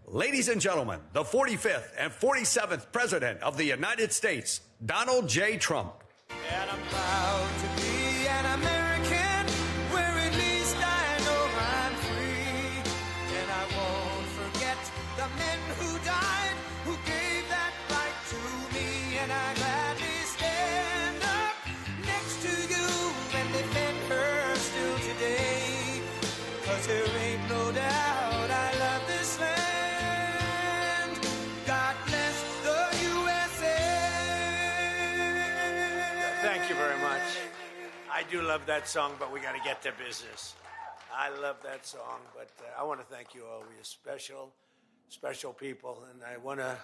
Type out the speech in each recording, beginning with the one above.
Ladies and gentlemen, the 45th and 47th President of the United States, Donald J. Trump. And I'm proud to be an American, where at least I know I'm free. And I won't forget the men who died, who gave that right to me. And I gladly stand up next to you and defend her still today. 'Cause there ain't no doubt I love this land. God bless the USA. Thank you very much. I do love that song, but we got to get to business. I love that song, but I want to thank you all. You're special, special people. And I want to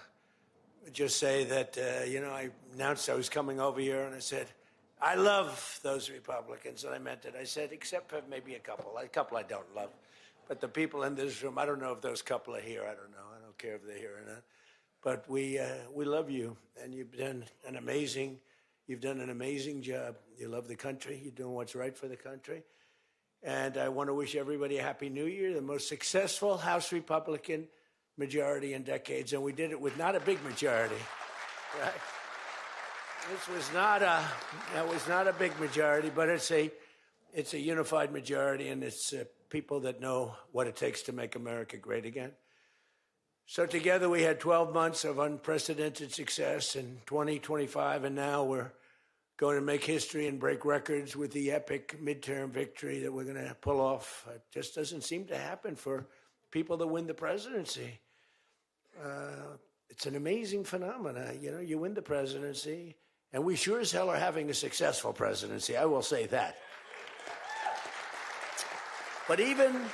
just say that, I announced I was coming over here, and I said, I love those Republicans, and I meant it. I said, except for maybe a couple I don't love. But the people in this room, I don't know if those couple are here. I don't know. I don't care if they're here or not. But we love you, and you've done an amazing job. You love the country. You're doing what's right for the country. And I want to wish everybody a Happy New Year, the most successful House Republican majority in decades. And we did it with not a big majority, right? That was not a big majority, but it's a unified majority, and it's people that know what it takes to make America great again. So together we had 12 months of unprecedented success in 2025, and now we're going to make history and break records with the epic midterm victory that we're going to pull off. It just doesn't seem to happen for people that win the presidency. It's an amazing phenomenon. You win the presidency, and we sure as hell are having a successful presidency, I will say that. But even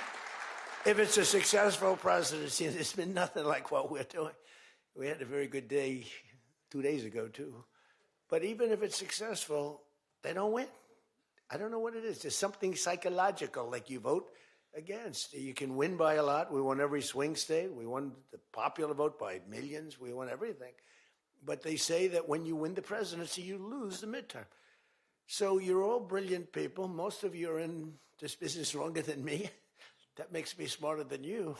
if it's a successful presidency, there's been nothing like what we're doing. We had a very good day 2 days ago, too. But even if it's successful, they don't win. I don't know what it is. There's something psychological, like you vote against. You can win by a lot. We won every swing state. We won the popular vote by millions. We won everything. But they say that when you win the presidency, you lose the midterm. So you're all brilliant people. Most of you are in this business longer than me. That makes me smarter than you.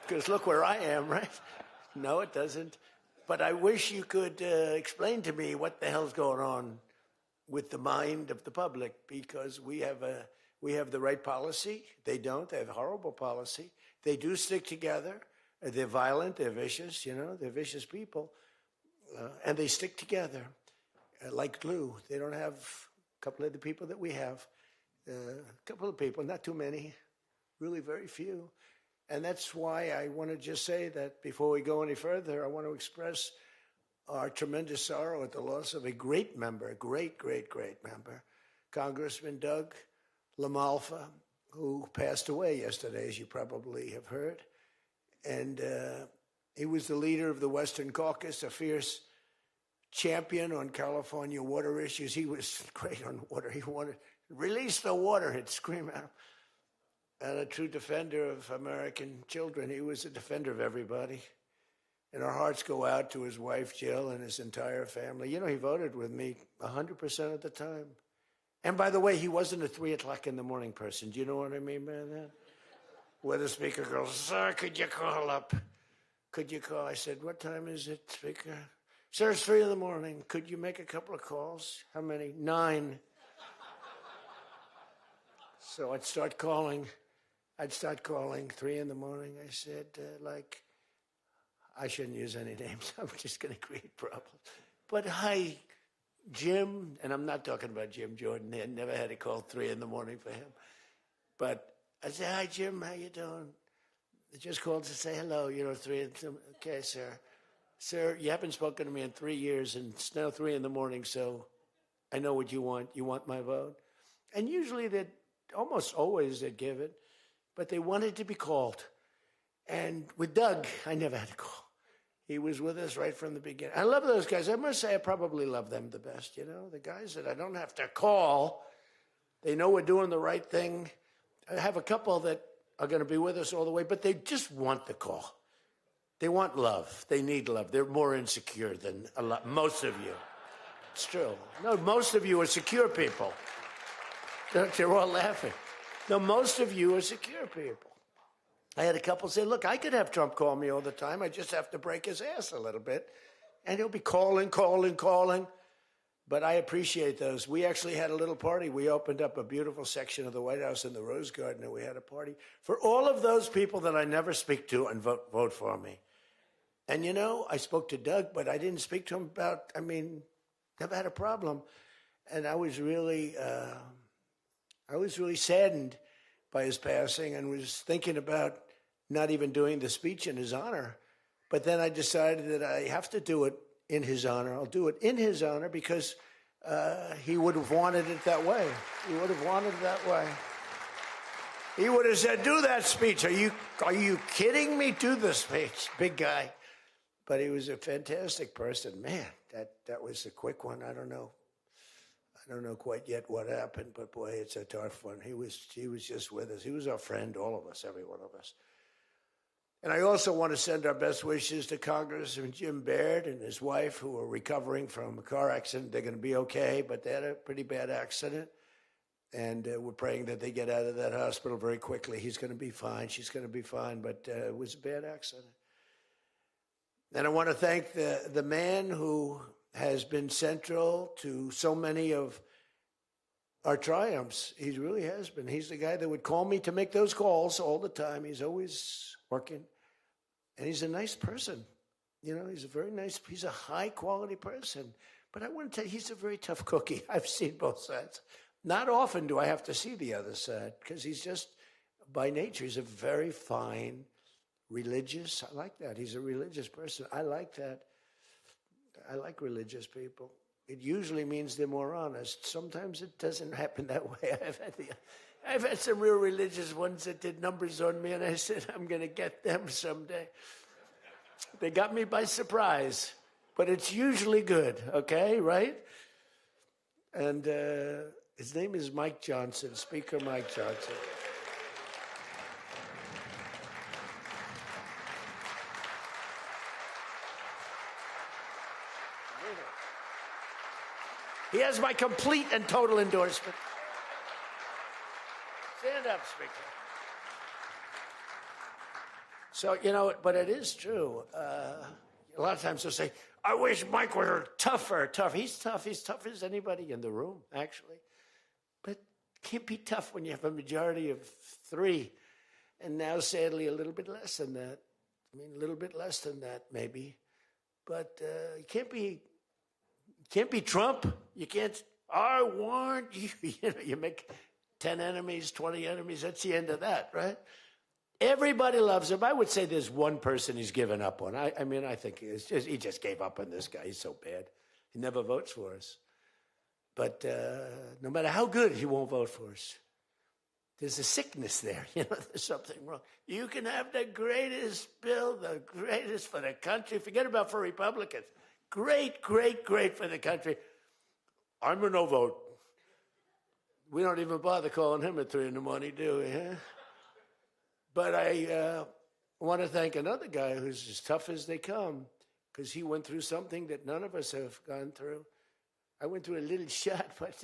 Because look where I am, right? No, it doesn't. But I wish you could explain to me what the hell's going on with the mind of the public, because we have the right policy. They don't. They have horrible policy. They do stick together. They're violent. They're vicious. They're vicious people. And they stick together like glue. They don't have a couple of the people that we have. A couple of people, not too many, really very few. And that's why I want to just say that before we go any further, I want to express our tremendous sorrow at the loss of a great member, a great, great, great member, Congressman Doug LaMalfa, who passed away yesterday, as you probably have heard. And he was the leader of the Western Caucus, a fierce champion on California water issues. He was great on water. He wanted, release the water, he'd scream at him. And a true defender of American children. He was a defender of everybody. And our hearts go out to his wife, Jill, and his entire family. He voted with me 100% of the time. And by the way, he wasn't a 3 o'clock in the morning person. Do you know what I mean by that? Where the speaker goes, sir, could you call up? Could you call? I said, what time is it, speaker? Sir, it's 3 in the morning. Could you make a couple of calls? How many? 9. So I'd start calling 3 in the morning. I said, I shouldn't use any names. I'm just going to create problems. But hi, Jim, and I'm not talking about Jim Jordan. I never had a call 3 in the morning for him. But I said, hi, Jim, how you doing? I just called to say hello, 3 in the morning. Okay, sir. Sir, you haven't spoken to me in 3 years, and it's now 3 in the morning, so I know what you want. You want my vote? And usually almost always they'd give it, but they wanted to be called. And with Doug, I never had a call. He was with us right from the beginning. I love those guys. I must say I probably love them the best, the guys that I don't have to call. They know we're doing the right thing. I have a couple that are going to be with us all the way, but they just want the call. They want love. They need love. They're more insecure than most of you. It's true. No, most of you are secure people. They're all laughing. No, most of you are secure people. I had a couple say, look, I could have Trump call me all the time. I just have to break his ass a little bit. And he'll be calling. But I appreciate those. We actually had a little party. We opened up a beautiful section of the White House in the Rose Garden, and we had a party for all of those people that I never speak to and vote for me. And, you know, I spoke to Doug, but I didn't speak to him about, never had a problem. And I was really saddened by his passing and was thinking about not even doing the speech in his honor. But then I decided that I have to do it in his honor. I'll do it in his honor because he would have wanted it that way. He would have wanted it that way. He would have said, do that speech. Are you kidding me? Do the speech, big guy. But he was a fantastic person. Man, that was a quick one. I don't know quite yet what happened, but boy, it's a tough one. He was just with us. He was our friend, all of us, every one of us. And I also want to send our best wishes to Congressman Jim Baird and his wife, who are recovering from a car accident. They're going to be okay, but they had a pretty bad accident. And we're praying that they get out of that hospital very quickly. He's going to be fine. She's going to be fine, but it was a bad accident. And I want to thank the man who has been central to so many of our triumphs. He really has been. He's the guy that would call me to make those calls all the time. He's always working. And he's a nice person. You know, he's a high-quality person. But I want to tell you, he's a very tough cookie. I've seen both sides. Not often do I have to see the other side, because he's just, by nature, he's a very fine, religious. I like that. He's a religious person. I like that. I like religious people. It usually means they're more honest. Sometimes it doesn't happen that way. I've had some real religious ones that did numbers on me, and I said, I'm going to get them someday. They got me by surprise, but it's usually good, okay, right? And his name is Mike Johnson, Speaker Mike Johnson. He has my complete and total endorsement. Stand up, Speaker. So, you know, but it is true. A lot of times they'll say, I wish Mike were tougher. He's tough. He's tough as anybody in the room, actually. But can't be tough when you have a majority of 3. And now, sadly, a little bit less than that. A little bit less than that, maybe. But you can't be Trump. You can't, I want you. You make 10 enemies, 20 enemies. That's the end of that, right? Everybody loves him. I would say there's one person he's given up on. I think he just gave up on this guy. He's so bad. He never votes for us. But no matter how good, he won't vote for us. There's a sickness there. There's something wrong. You can have the greatest bill, the greatest for the country. Forget about for Republicans. Great, great, great for the country. I'm a no vote. We don't even bother calling him at 3 in the morning, do we? Huh? But I want to thank another guy who's as tough as they come, because he went through something that none of us have gone through. I went through a little shot, but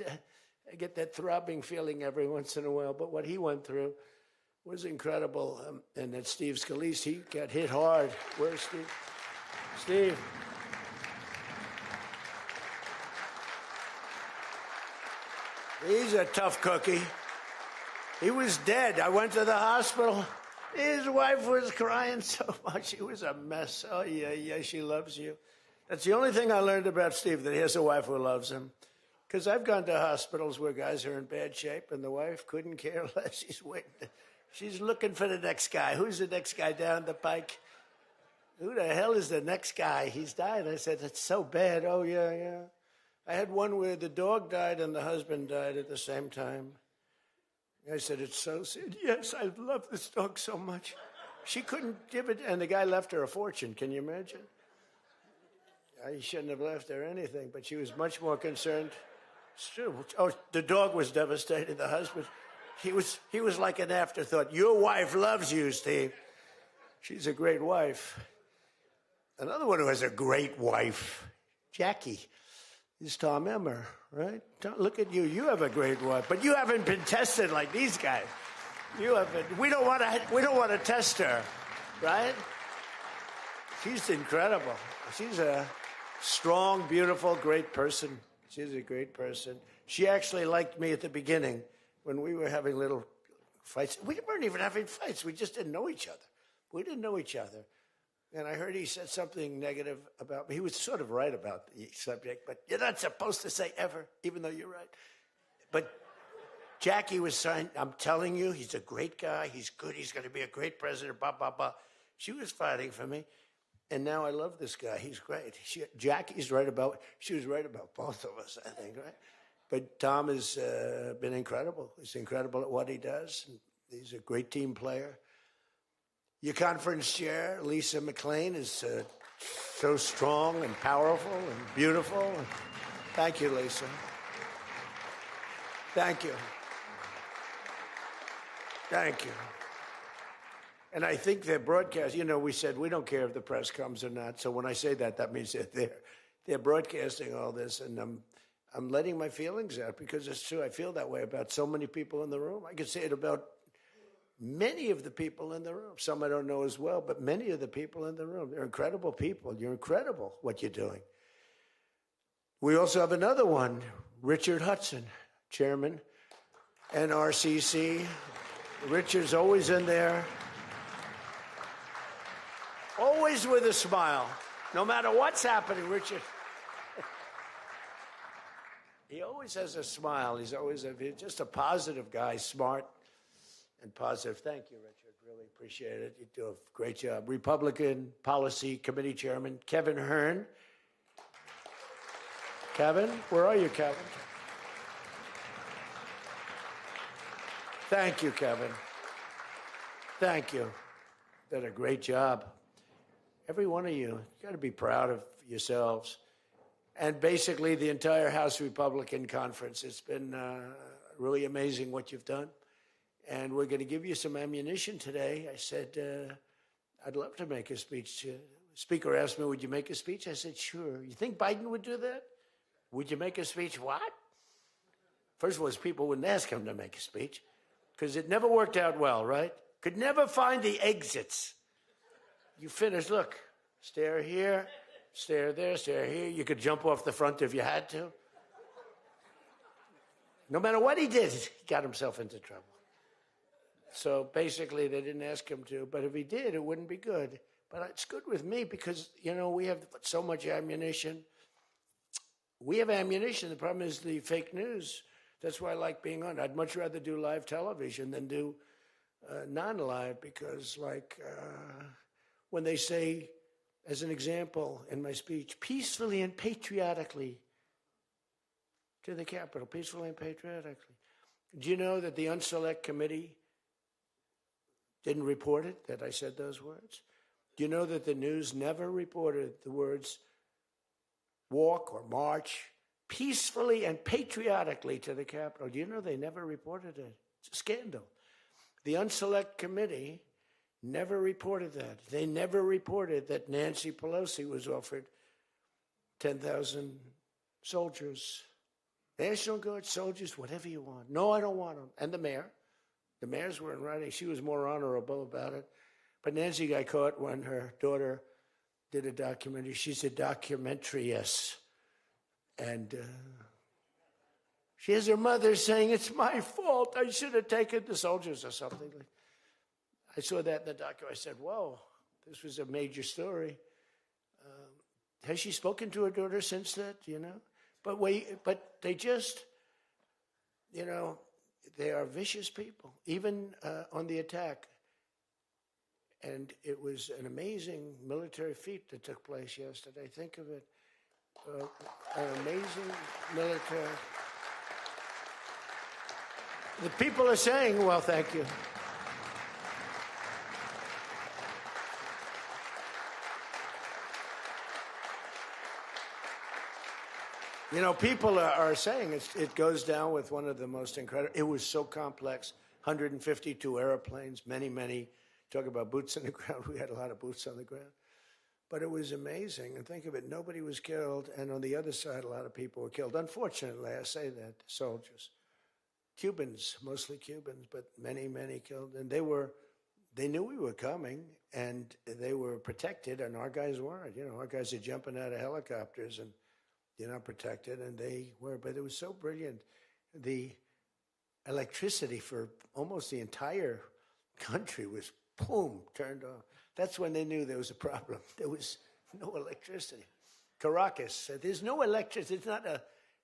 I get that throbbing feeling every once in a while. But what he went through was incredible. And that Steve Scalise, he got hit hard. Where's Steve? Steve. He's a tough cookie. He was dead. I went to the hospital. His wife was crying so much. He was a mess. Oh, yeah, she loves you. That's the only thing I learned about Steve, that he has a wife who loves him. Because I've gone to hospitals where guys are in bad shape, and the wife couldn't care less. She's waiting. She's looking for the next guy. Who's the next guy down the pike? Who the hell is the next guy? He's died. I said, it's so bad. Oh, yeah. I had one where the dog died and the husband died at the same time. I said, it's so sad. Yes, I love this dog so much. She couldn't give it, and the guy left her a fortune. Can you imagine? I shouldn't have left her anything, but she was much more concerned. It's true. Oh, the dog was devastated. The husband, he was like an afterthought. Your wife loves you, Steve. She's a great wife. Another one who has a great wife, Jackie, is Tom Emmer, right? Look at you. You have a great wife, but you haven't been tested like these guys. You have been. We don't want to test her, right? She's incredible. She's a strong, beautiful, great person. She's a great person. She actually liked me at the beginning when we were having little fights. We weren't even having fights. We just didn't know each other. We didn't know each other. And I heard he said something negative about me. He was sort of right about the subject, but you're not supposed to say ever, even though you're right. But Jackie was saying, I'm telling you, he's a great guy. He's good. He's going to be a great president, blah, blah, blah. She was fighting for me. And now I love this guy. He's great. She was right about both of us, I think, right? But Tom has been incredible. He's incredible at what he does. He's a great team player. Your conference chair, Lisa McLean, is so strong and powerful and beautiful. Thank you, Lisa. Thank you. Thank you. And I think their broadcast, we said we don't care if the press comes or not. So when I say that, that means that they're broadcasting all this, and I'm letting my feelings out because it's true. I feel that way about so many people in the room. I could say it about many of the people in the room. Some I don't know as well, but many of the people in the room. They're incredible people. You're incredible what you're doing. We also have another one, Richard Hudson, chairman, NRCC. Richard's always in there. Always with a smile. No matter what's happening, Richard. He always has a smile. He's just a positive guy, smart and positive. Thank you, Richard. Really appreciate it. You do a great job. Republican Policy Committee Chairman, Kevin Hern. Kevin, where are you, Kevin? Thank you, Kevin. Thank you. Did a great job. Every one of you got to be proud of yourselves. And basically the entire House Republican Conference. It's been really amazing what you've done. And we're going to give you some ammunition today. I said, I'd love to make a speech. Speaker asked me, would you make a speech? I said, sure. You think Biden would do that? Would you make a speech? What? First of all, people wouldn't ask him to make a speech because it never worked out well, right? Could never find the exits. You finish, look, stare here, stare there, stare here. You could jump off the front if you had to. No matter what he did, he got himself into trouble. So basically, they didn't ask him to, but if he did, it wouldn't be good. But it's good with me because, we have so much ammunition. We have ammunition. The problem is the fake news. That's why I like being on. I'd much rather do live television than do non-live because, when they say, as an example in my speech, peacefully and patriotically to the Capitol, peacefully and patriotically. Do you know that the Unselect Committee didn't report it, that I said those words? Do you know that the news never reported the words walk or march peacefully and patriotically to the Capitol? Do you know they never reported it? It's a scandal. The Unselect Committee never reported that. They never reported that Nancy Pelosi was offered 10,000 soldiers, National Guard soldiers, whatever you want. No, I don't want them. And the mayor. The mayors were in writing. She was more honorable about it. But Nancy got caught when her daughter did a documentary. She's a documentariist. And she has her mother saying, it's my fault. I should have taken the soldiers or something. I saw that in the documentary. I said, whoa, this was a major story. Has she spoken to her daughter since that, But they just, they are vicious people, even on the attack. And it was an amazing military feat that took place yesterday. Think of it. An amazing military. The people are saying, well, thank you. People are saying it goes down with one of the most incredible. It was so complex. 152 airplanes, many. Talk about boots on the ground. We had a lot of boots on the ground. But it was amazing. And think of it, nobody was killed. And on the other side, a lot of people were killed. Unfortunately, I say that, soldiers. Cubans, mostly Cubans, but many, many killed. And they knew we were coming, and they were protected, and our guys weren't. You know, our guys are jumping out of helicopters, and they're not protected, and they were. But it was so brilliant. The electricity for almost the entire country was, boom, turned off. That's when they knew there was a problem. There was no electricity. Caracas, there's no electricity. It's not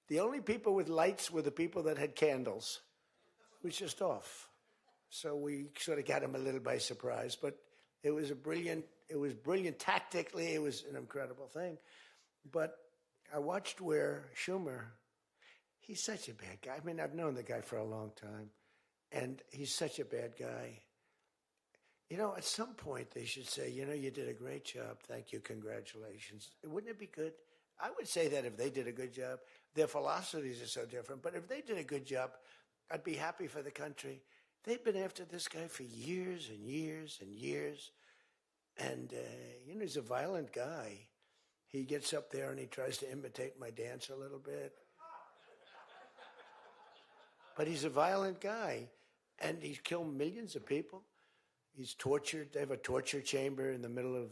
the only people with lights were the people that had candles. It was just off. So we sort of got them a little by surprise, but it was brilliant tactically. It was an incredible thing. But I watched where Schumer, he's such a bad guy. I mean, I've known the guy for a long time, and he's such a bad guy. You know, at some point they should say, you know, you did a great job. Thank you. Congratulations. Wouldn't it be good? I would say that if they did a good job. Their philosophies are so different, but if they did a good job, I'd be happy for the country. They've been after this guy for years and years and years. And, you know, he's a violent guy. He gets up there and he tries to imitate my dance a little bit. But he's a violent guy. And he's killed millions of people. He's tortured. They have a torture chamber in the middle of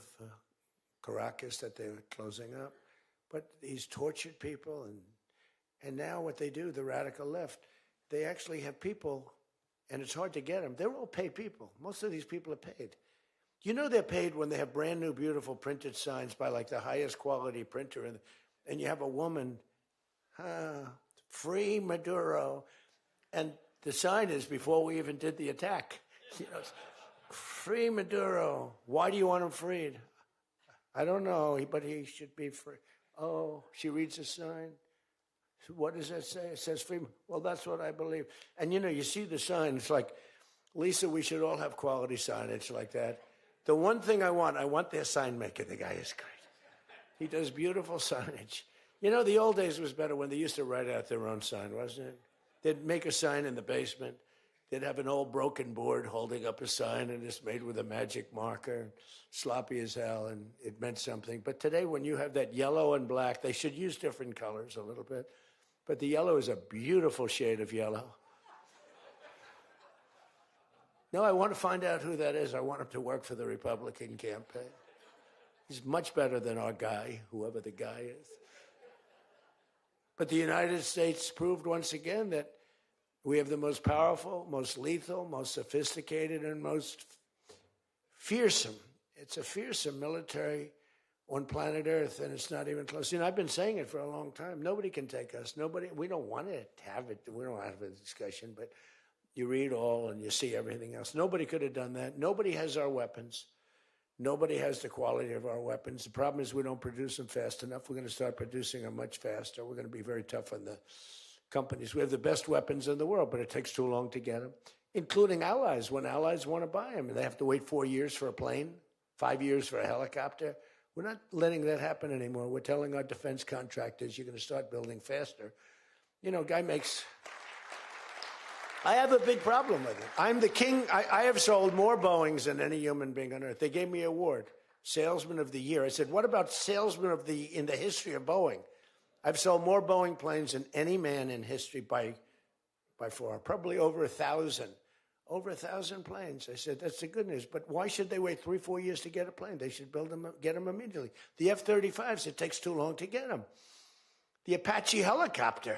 Caracas that they were closing up. But he's tortured people. And now what they do, the radical left, they actually have people, and it's hard to get them. They're all paid people. Most of these people are paid. You know they're paid when they have brand new, beautiful printed signs by like the highest quality printer. And you have a woman, free Maduro. And the sign is before we even did the attack. You know, free Maduro. Why do you want him freed? I don't know, but he should be free. Oh, she reads the sign. What does that say? It says free. Well, that's what I believe. And, you know, you see the sign. It's like, Lisa, we should all have quality signage like that. The one thing I want their sign maker. The guy is great. He does beautiful signage. You know, the old days was better when they used to write out their own sign, wasn't it? They'd make a sign in the basement. They'd have an old broken board holding up a sign, and it's made with a magic marker, sloppy as hell, and it meant something. But today, when you have that yellow and black, they should use different colors a little bit. But the yellow is a beautiful shade of yellow. No, I want to find out who that is. I want him to work for the Republican campaign. He's much better than our guy, whoever the guy is. But the United States proved once again that we have the most powerful, most lethal, most sophisticated, and most fearsome. It's a fearsome military on planet Earth, and it's not even close. You know, I've been saying it for a long time. Nobody can take us. Nobody. We don't want to have it. We don't have a discussion, but you read all and you see everything else. Nobody could have done that. Nobody has our weapons. Nobody has the quality of our weapons. The problem is we don't produce them fast enough. We're going to start producing them much faster. We're going to be very tough on the companies. We have the best weapons in the world, but it takes too long to get them, including allies. When allies want to buy them, and they have to wait 4 years for a plane, 5 years for a helicopter. We're not letting that happen anymore. We're telling our defense contractors, you're going to start building faster. You know, guy makes... I have a big problem with it. I'm the king. I have sold more Boeings than any human being on earth. They gave me an award, Salesman of the Year. I said, what about Salesman of the in the history of Boeing? I've sold more Boeing planes than any man in history by far, probably over 1,000. Over 1,000 planes. I said, that's the good news. But why should they wait 3-4 years to get a plane? They should build them, get them immediately. The F-35s, it takes too long to get them. The Apache helicopter.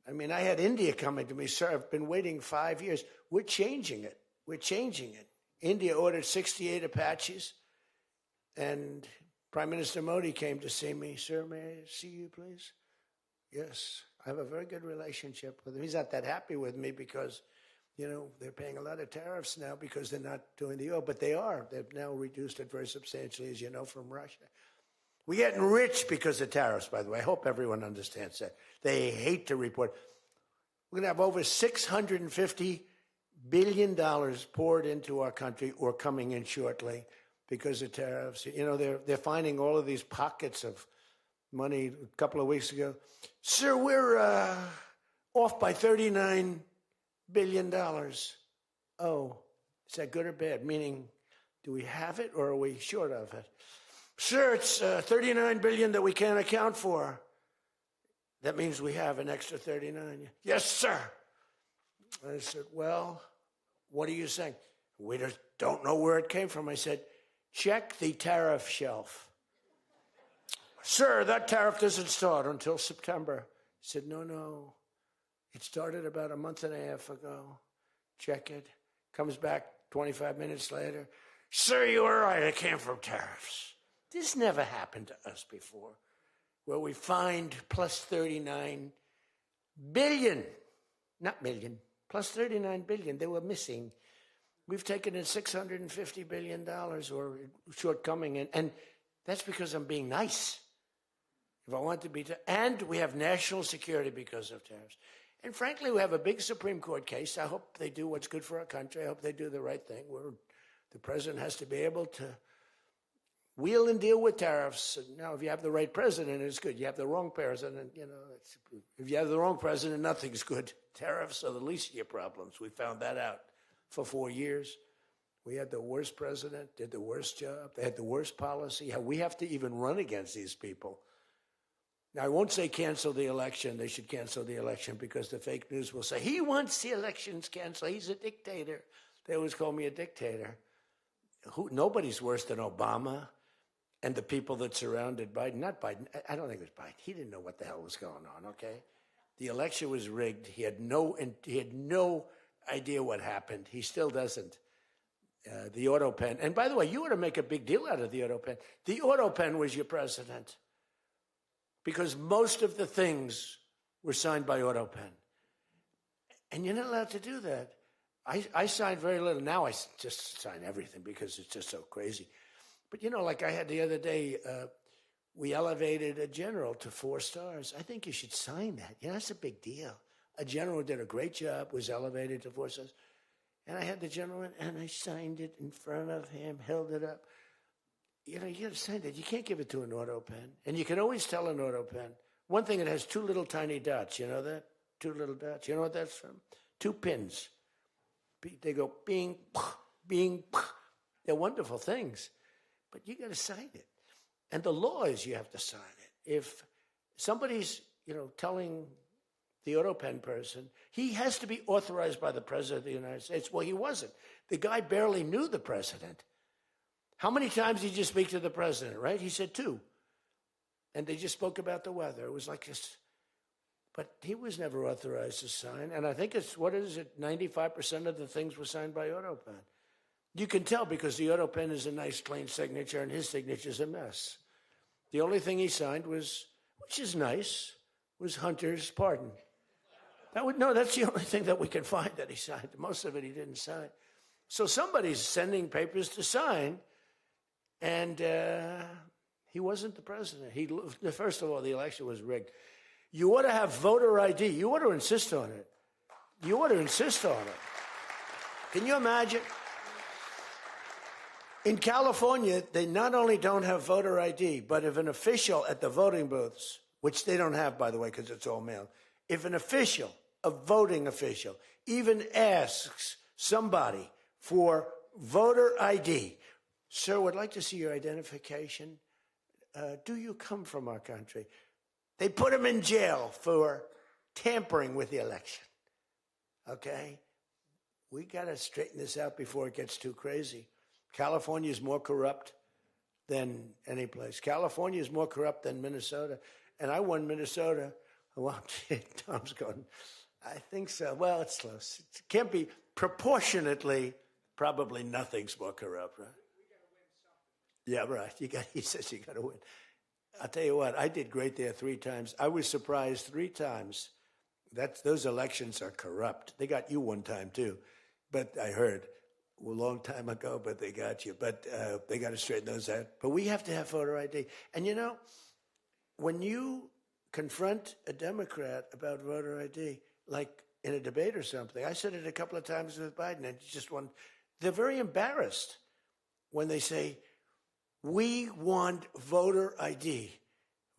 I mean, I had India coming to me, sir, I've been waiting 5 years. We're changing it. We're changing it. India ordered 68 Apaches, and Prime Minister Modi came to see me. Sir, may I see you, please? Yes. I have a very good relationship with him. He's not that happy with me because, you know, they're paying a lot of tariffs now because they're not doing the oil, but they are. They've now reduced it very substantially, as you know, from Russia. We're getting rich because of tariffs, by the way. I hope everyone understands that. They hate to report. We're going to have over $650 billion poured into our country or coming in shortly because of tariffs. You know, they're finding all of these pockets of money. A couple of weeks ago, sir, we're off by $39 billion. Oh, is that good or bad? Meaning, do we have it or are we short of it? Sir, it's $39 billion that we can't account for. That means we have an extra 39. Yes, sir. And I said, well, what are you saying? We just don't know where it came from. I said, check the tariff shelf. Sir, that tariff doesn't start until September. He said, no. It started about a month and a half ago. Check it. Comes back 25 minutes later. Sir, you were right. It came from tariffs. This never happened to us before, where we find plus 39 billion, not million, plus 39 billion. They were missing. We've taken in $650 billion or shortcoming, and that's because I'm being nice. If I want to be, and we have national security because of tariffs. And frankly, we have a big Supreme Court case. I hope they do what's good for our country. I hope they do the right thing. The president has to be able to wheel and deal with tariffs. Now, if you have the right president, it's good. You have the wrong president, if you have the wrong president, nothing's good. Tariffs are the least of your problems. We found that out for 4 years. We had the worst president, did the worst job. They had the worst policy. We have to even run against these people. Now, I won't say cancel the election. They should cancel the election because the fake news will say, he wants the elections canceled. He's a dictator. They always call me a dictator. Nobody's worse than Obama and the people that surrounded Biden. Not Biden. I don't think it was Biden. He didn't know what the hell was going on, okay? The election was rigged. He had no idea what happened. He still doesn't. The auto pen. And by the way, you ought to make a big deal out of the auto pen. The auto pen was your president. Because most of the things were signed by AutoPen. And you're not allowed to do that. I signed very little. Now I just sign everything because it's just so crazy. But, like I had the other day, we elevated a general to 4 stars. I think you should sign that. That's a big deal. A general did a great job, was elevated to 4 stars. And I had the general in, and I signed it in front of him, held it up. You got to sign that. You can't give it to an auto pen. And you can always tell an auto pen. One thing, it has 2 little tiny dots. You know that? 2 little dots. You know what that's from? 2 pins. They go bing, bing. They're wonderful things. But you got to sign it. And the law is you have to sign it. If somebody's, telling the auto pen person, he has to be authorized by the president of the United States. Well, he wasn't. The guy barely knew the president. How many times did you speak to the president, right? He said 2. And they just spoke about the weather. It was like this. But he was never authorized to sign. And I think 95% of the things were signed by AutoPen. You can tell because the AutoPen is a nice, clean signature, and his signature's a mess. The only thing he signed was, which is nice, was Hunter's pardon. That's the only thing that we can find that he signed. Most of it he didn't sign. So somebody's sending papers to sign. And he wasn't the president. First of all, the election was rigged. You ought to have voter ID. You ought to insist on it. You ought to insist on it. Can you imagine? In California, they not only don't have voter ID, but if an official at the voting booths, which they don't have, by the way, because it's all mail, if an official, a voting official, even asks somebody for voter ID, sir, would like to see your identification. Do you come from our country? They put him in jail for tampering with the election. Okay? We got to straighten this out before it gets too crazy. California is more corrupt than any place. California is more corrupt than Minnesota. And I won Minnesota. Well, Tom's going, I think so. Well, it's close. It can't be proportionately, probably nothing's more corrupt, right? Yeah, right. He says you got to win. I'll tell you what, I did great there 3 times. I was surprised 3 times. Those elections are corrupt. They got you 1 time, too. But I heard a long time ago, but they got you. But they got to straighten those out. But we have to have voter ID. And, when you confront a Democrat about voter ID, like in a debate or something, I said it a couple of times with Biden, and they're very embarrassed when they say, we want voter ID,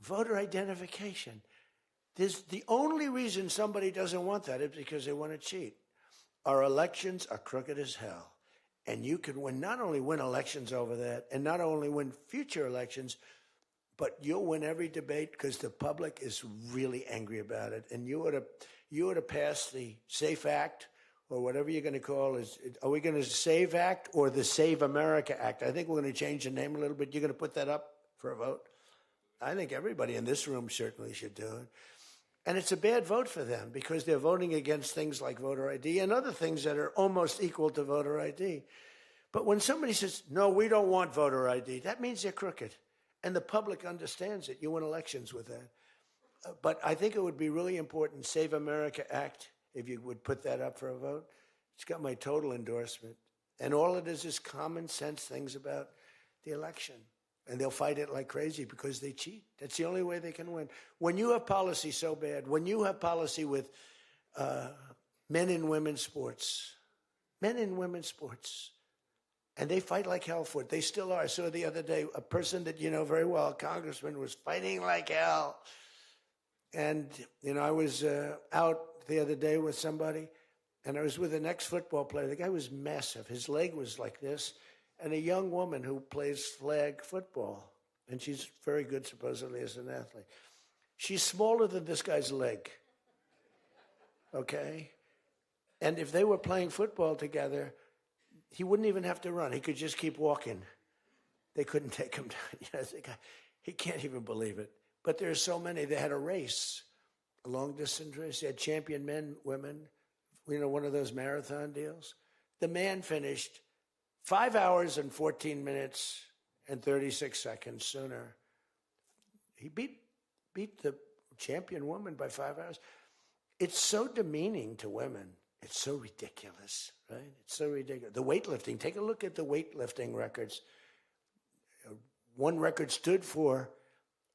voter identification. The only reason somebody doesn't want that is because they want to cheat. Our elections are crooked as hell. And you can not only win elections over that, and not only win future elections, but you'll win every debate because the public is really angry about it. And you ought to pass the SAFE Act, or whatever you're going to call it. Are we going to Save Act or the Save America Act? I think we're going to change the name a little bit. You're going to put that up for a vote? I think everybody in this room certainly should do it. And it's a bad vote for them because they're voting against things like voter ID and other things that are almost equal to voter ID. But when somebody says, no, we don't want voter ID, that means they're crooked. And the public understands it. You win elections with that. But I think it would be really important, Save America Act, if you would put that up for a vote. It's got my total endorsement. And all it is common sense things about the election. And they'll fight it like crazy because they cheat. That's the only way they can win. When you have policy so bad, when you have policy with men and women's sports, and they fight like hell for it. They still are. I saw the other day a person that you know very well, a congressman, was fighting like hell. And, you know, I was out the other day with somebody, and I was with an ex-football player. The guy was massive. His leg was like this. And a young woman who plays flag football, and she's very good, supposedly, as an athlete. She's smaller than this guy's leg, okay? And if they were playing football together, he wouldn't even have to run. He could just keep walking. They couldn't take him down. You know, he can't even believe it. But there are so many. They had a race, a long-distance race. They had champion men, women, you know, one of those marathon deals. The man finished 5 hours and 14 minutes and 36 seconds sooner. He beat the champion woman by 5 hours. It's so demeaning to women. It's so ridiculous, right? It's so ridiculous. The weightlifting, take a look at the weightlifting records. One record stood for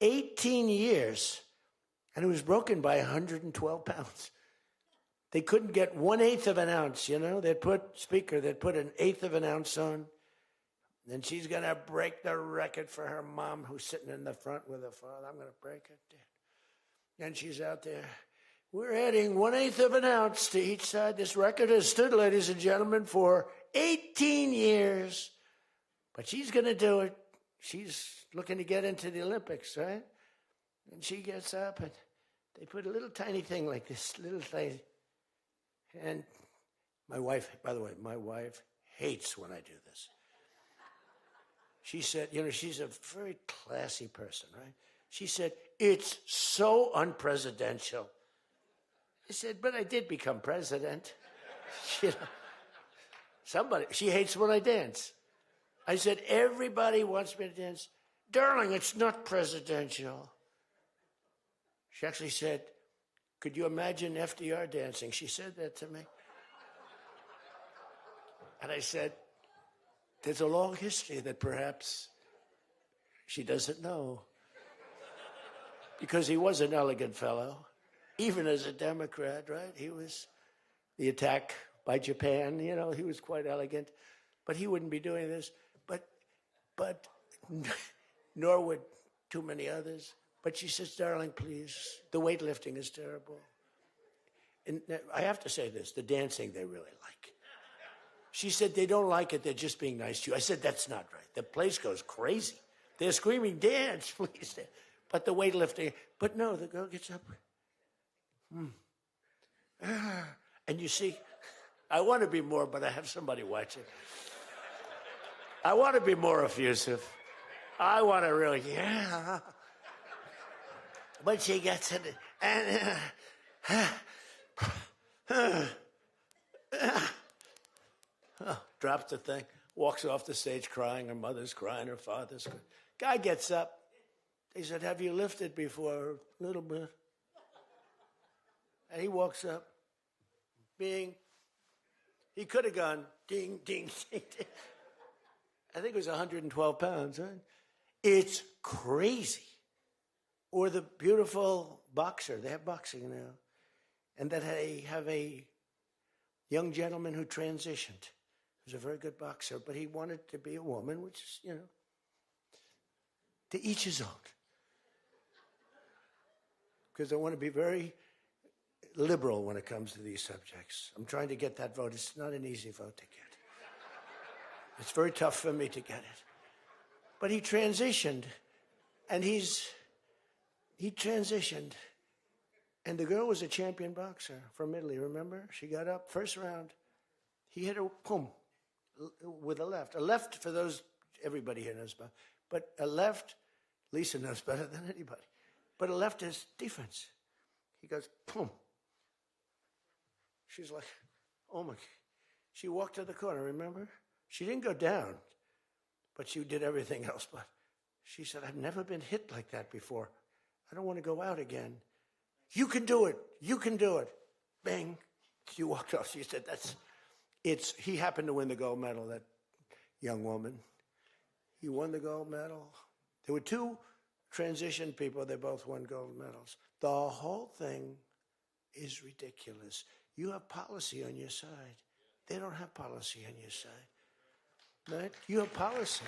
18 years, and it was broken by 112 pounds. They couldn't get 1/8 of an ounce, you know? They'd put an 1/8 of an ounce on. Then she's going to break the record for her mom, who's sitting in the front with her father. I'm going to break it. And she's out there. We're adding 1/8 of an ounce to each side. This record has stood, ladies and gentlemen, for 18 years. But she's going to do it. She's looking to get into the Olympics, right? And she gets up, and they put a little tiny thing like this, little thing. And my wife, by the way, my wife hates when I do this. She said, you know, she's a very classy person, right? She said, it's so unpresidential. I said, but I did become president. You know, she hates when I dance. I said, everybody wants me to dance. Darling, it's not presidential. She actually said, could you imagine FDR dancing? She said that to me. And I said, there's a long history that perhaps she doesn't know. Because he was an elegant fellow, even as a Democrat, right? He was the attack by Japan, you know, he was quite elegant. But he wouldn't be doing this. But nor would too many others. But she says, darling, please, the weightlifting is terrible. And I have to say this, the dancing they really like. She said, they don't like it, they're just being nice to you. I said, that's not right. The place goes crazy. They're screaming, dance, please. But the weightlifting, but no, the girl gets up. And you see, I want to be more, but I have somebody watching. I want to be more effusive. I want to really, yeah. But she gets it, and drops the thing, walks off the stage crying. Her mother's crying, her father's crying. Guy gets up. He said, have you lifted before? A little bit. And he walks up, bing. He could have gone ding, ding, ding, ding. I think it was 112 pounds, right? It's crazy. Or the beautiful boxer. They have boxing now. And that they have a young gentleman who transitioned. He was a very good boxer, but he wanted to be a woman, which is, you know, to each his own. Because I want to be very liberal when it comes to these subjects. I'm trying to get that vote. It's not an easy vote to get. It's very tough for me to get it. But he transitioned, and he transitioned. And the girl was a champion boxer from Italy, remember? She got up first round. He hit a boom with a left. A left, for those, everybody here knows about, but a left, Lisa knows better than anybody, but a left is defense. He goes, boom. She's like, oh my. She walked to the corner, remember? She didn't go down, but she did everything else. But she said, I've never been hit like that before. I don't want to go out again. You can do it. You can do it. Bang. She walked off. She said, he happened to win the gold medal, that young woman. He won the gold medal. There were two transition people. They both won gold medals. The whole thing is ridiculous. You have policy on your side. They don't have policy on your side. Right? You have policy.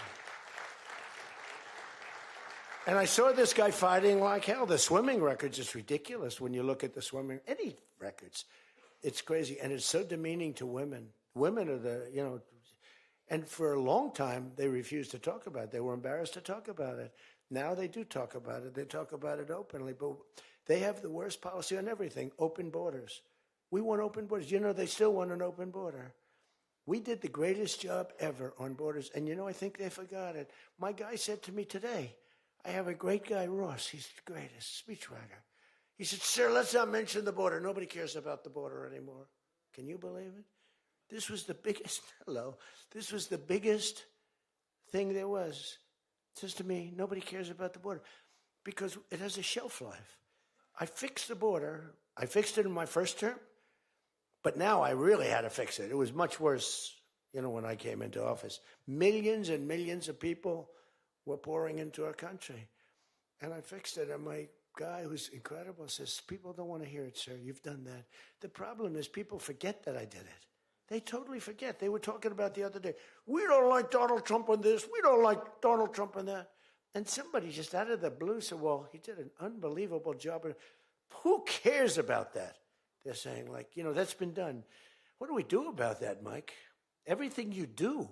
And I saw this guy fighting like hell. The swimming records is ridiculous when you look at the swimming, any records. It's crazy. And it's so demeaning to women. Women are and for a long time, they refused to talk about it. They were embarrassed to talk about it. Now they do talk about it. They talk about it openly. But they have the worst policy on everything, open borders. We want open borders. They still want an open border. We did the greatest job ever on borders. And I think they forgot it. My guy said to me today, I have a great guy, Ross. He's the greatest speechwriter. He said, sir, let's not mention the border. Nobody cares about the border anymore. Can you believe it? This was the biggest, this was the biggest thing there was. It says to me, nobody cares about the border because it has a shelf life. I fixed the border. I fixed it in my first term, but now I really had to fix it. It was much worse, when I came into office. Millions and millions of people were pouring into our country. And I fixed it. And my guy, who's incredible, says, people don't want to hear it, sir. You've done that. The problem is people forget that I did it. They totally forget. They were talking about the other day, we don't like Donald Trump on this. We don't like Donald Trump on that. And somebody just out of the blue said, well, he did an unbelievable job. Who cares about that? They're saying, that's been done. What do we do about that, Mike? Everything you do.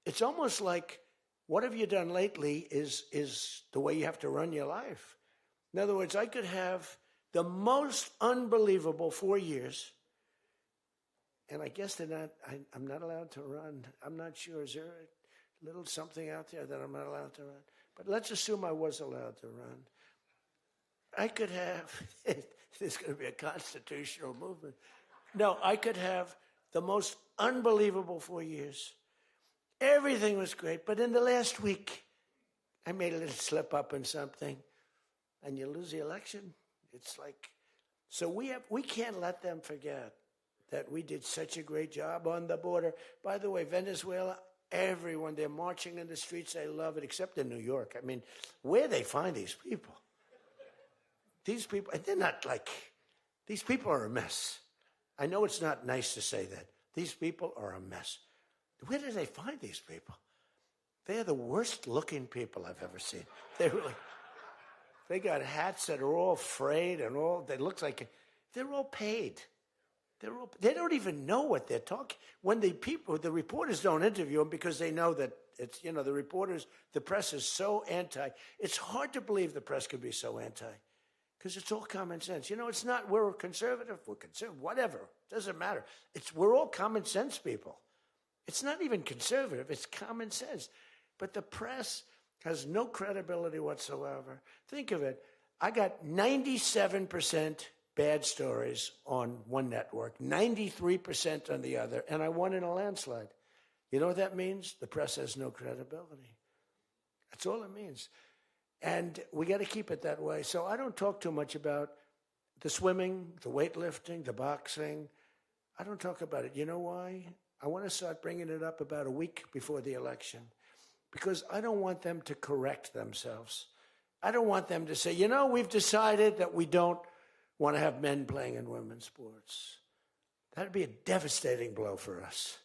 It's almost like, what have you done lately is the way you have to run your life. In other words, I could have the most unbelievable 4 years, and I guess I'm not allowed to run. I'm not sure. Is there a little something out there that I'm not allowed to run? But let's assume I was allowed to run. I could have, there's going to be a constitutional movement. No, I could have the most unbelievable 4 years. Everything was great, but in the last week, I made a little slip up in something, and you lose the election. It's like, so we can't let them forget that we did such a great job on the border. By the way, Venezuela, everyone, they're marching in the streets. They love it, except in New York. I mean, where they find these people? These people, they're not these people are a mess. I know it's not nice to say that. These people are a mess. Where do they find these people? They're the worst looking people I've ever seen. They got hats that are all frayed and they look like, they're all paid. They don't even know what they're talking. When the reporters don't interview them because they know that it's, the press is so anti. It's hard to believe the press could be so anti because it's all common sense. It's not, we're conservative, whatever. Doesn't matter. We're all common sense people. It's not even conservative. It's common sense. But the press has no credibility whatsoever. Think of it. I got 97% bad stories on one network, 93% on the other, and I won in a landslide. You know what that means? The press has no credibility. That's all it means. And we got to keep it that way. So I don't talk too much about the swimming, the weightlifting, the boxing. I don't talk about it. You know why? I want to start bringing it up about a week before the election because I don't want them to correct themselves. I don't want them to say, we've decided that we don't want to have men playing in women's sports. That'd be a devastating blow for us.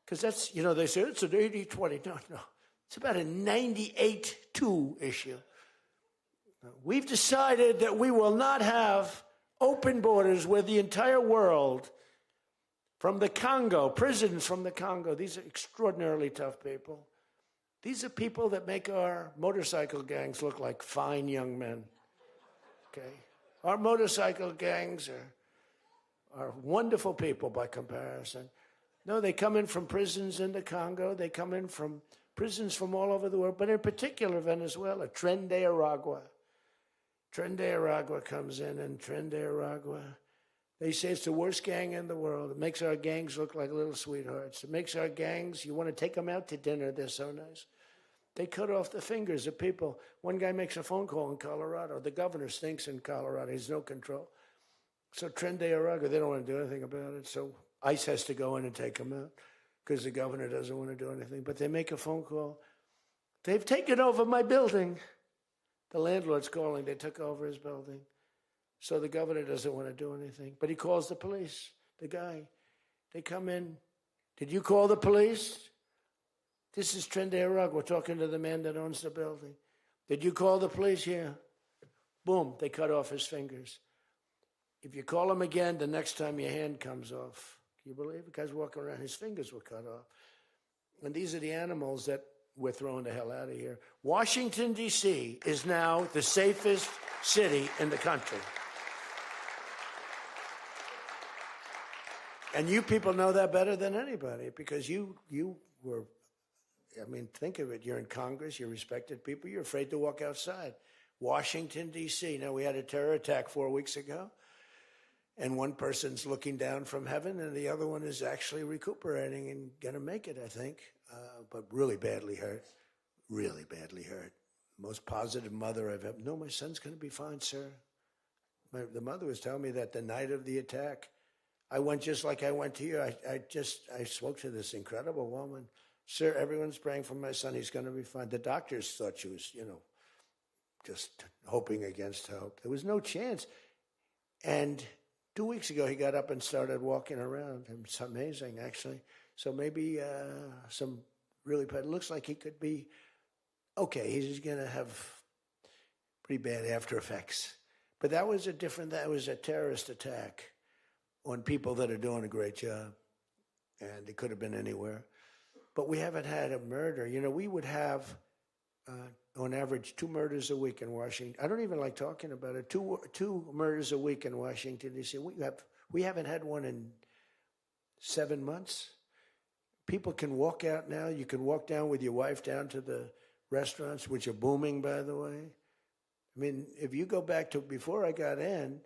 Because that's, they say it's an 80-20. No. It's about a 98-2 issue. We've decided that we will not have open borders where the entire world, from the Congo, prisons from the Congo, these are extraordinarily tough people. These are people that make our motorcycle gangs look like fine young men. Okay? Our motorcycle gangs are wonderful people by comparison. No, they come in from prisons in the Congo. They come in from prisons from all over the world, but in particular Venezuela. Tren de Aragua. Tren de Aragua comes in, and Tren de Aragua, they say it's the worst gang in the world. It makes our gangs look like little sweethearts. It makes our gangs, you want to take them out to dinner, they're so nice. They cut off the fingers of people. One guy makes a phone call in Colorado. The governor stinks in Colorado. He's no control. So Tren de Aragua, they don't want to do anything about it. So ICE has to go in and take them out because the governor doesn't want to do anything. But they make a phone call. They've taken over my building. The landlord's calling. They took over his building. So the governor doesn't want to do anything. But he calls the police, the guy. They come in. Did you call the police? This is Tren de Aragua. We're talking to the man that owns the building. Did you call the police? Yeah. Boom, they cut off his fingers. If you call him again, the next time your hand comes off. Can you believe it? The guy's walking around, his fingers were cut off. And these are the animals that we're throwing the hell out of here. Washington, D.C. is now the safest city in the country. And you people know that better than anybody because you were, I mean, think of it. You're in Congress. You're respected people. You're afraid to walk outside. Washington, D.C. Now, we had a terror attack 4 weeks ago, and one person's looking down from heaven, and the other one is actually recuperating and going to make it, I think, but really badly hurt. Really badly hurt. Most positive mother I've ever. No, my son's going to be fine, sir. The mother was telling me that the night of the attack, I went just like I went to you. I spoke to this incredible woman. Sir, everyone's praying for my son. He's going to be fine. The doctors thought she was, just hoping against hope. There was no chance. And 2 weeks ago, he got up and started walking around. It's amazing, actually. So maybe some really bad. It looks like he could be okay. He's going to have pretty bad after effects. But that was a terrorist attack on people that are doing a great job. And it could have been anywhere. But we haven't had a murder. We would have, on average, 2 murders a week in Washington. I don't even like talking about it. Two murders a week in Washington, D.C. We haven't had one in 7 months. People can walk out now. You can walk down with your wife down to the restaurants, which are booming, by the way. I mean, if you go back to before I got in,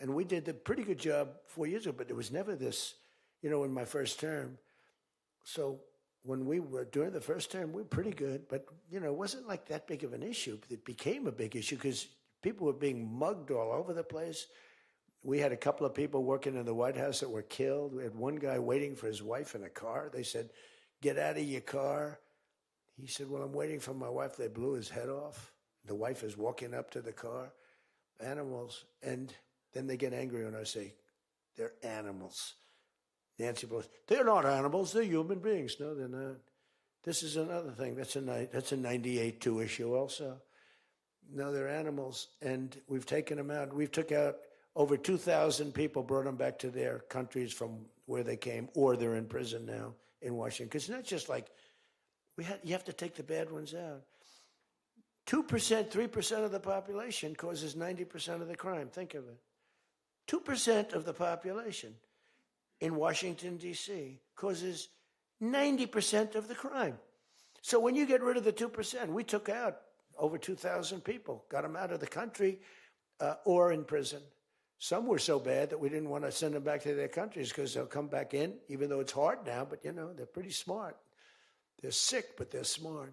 and we did a pretty good job 4 years ago, but there was never this, in my first term. So when we were during the first term, we were pretty good, but, it wasn't like that big of an issue. It became a big issue because people were being mugged all over the place. We had a couple of people working in the White House that were killed. We had one guy waiting for his wife in a car. They said, "Get out of your car." He said, "Well, I'm waiting for my wife." They blew his head off. The wife is walking up to the car. Animals. And then they get angry when I say, "They're animals." Nancy Pelosi, "They're not animals, they're human beings." No, they're not. This is another thing. That's a 98-2 issue also. No, they're animals, and we've taken them out. We've took out over 2,000 people, brought them back to their countries from where they came, or they're in prison now in Washington. Because it's not just like, you have to take the bad ones out. 2%, 3% of the population causes 90% of the crime. Think of it. 2% of the population in Washington, D.C. causes 90% of the crime. So when you get rid of the 2%, we took out over 2,000 people, got them out of the country or in prison. Some were so bad that we didn't want to send them back to their countries because they'll come back in, even though it's hard now, but, they're pretty smart. They're sick, but they're smart.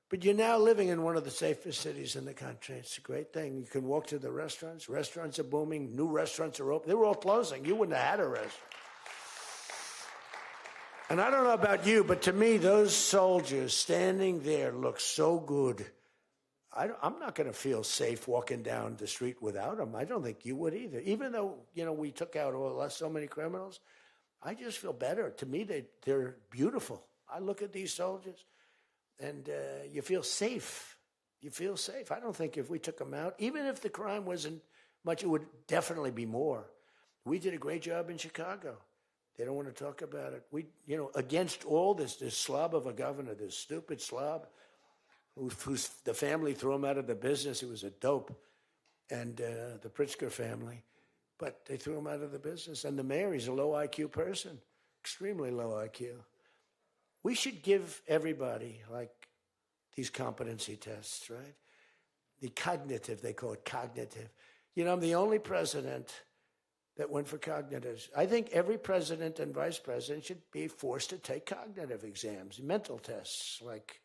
But you're now living in one of the safest cities in the country. It's a great thing. You can walk to the restaurants. Restaurants are booming. New restaurants are open. They were all closing. You wouldn't have had a restaurant. And I don't know about you, but to me, those soldiers standing there look so good. I'm not going to feel safe walking down the street without them. I don't think you would either. Even though, we took out so many criminals, I just feel better. To me, they're beautiful. I look at these soldiers, and you feel safe. You feel safe. I don't think if we took them out, even if the crime wasn't much, it would definitely be more. We did a great job in Chicago. They don't want to talk about it. We, against all this slob of a governor, this stupid slob, who's the family threw him out of the business. He was a dope, and the Pritzker family. But they threw him out of the business. And the mayor, he's a low IQ person. extremely low IQ. We should give everybody, like, these competency tests, right? The cognitive, they call it cognitive. You know, I'm the only president that went for cognitives. I think every president and vice president should be forced to take cognitive exams, mental tests, like,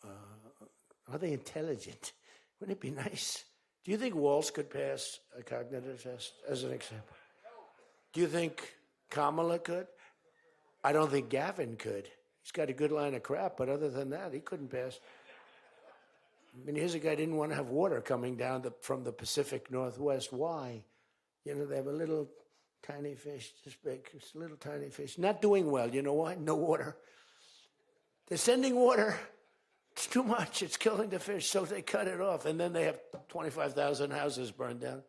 are they intelligent? Wouldn't it be nice? Do you think Walz could pass a cognitive test, as an example? Do you think Kamala could? I don't think Gavin could. He's got a good line of crap, but other than that, he couldn't pass. I mean, here's a guy who didn't want to have water coming down from the Pacific Northwest. Why? You know, they have a little tiny fish, this big, it's a little tiny fish. Not doing well. You know why? No water. They're sending water. It's too much. It's killing the fish, so they cut it off. And then they have 25,000 houses burned down.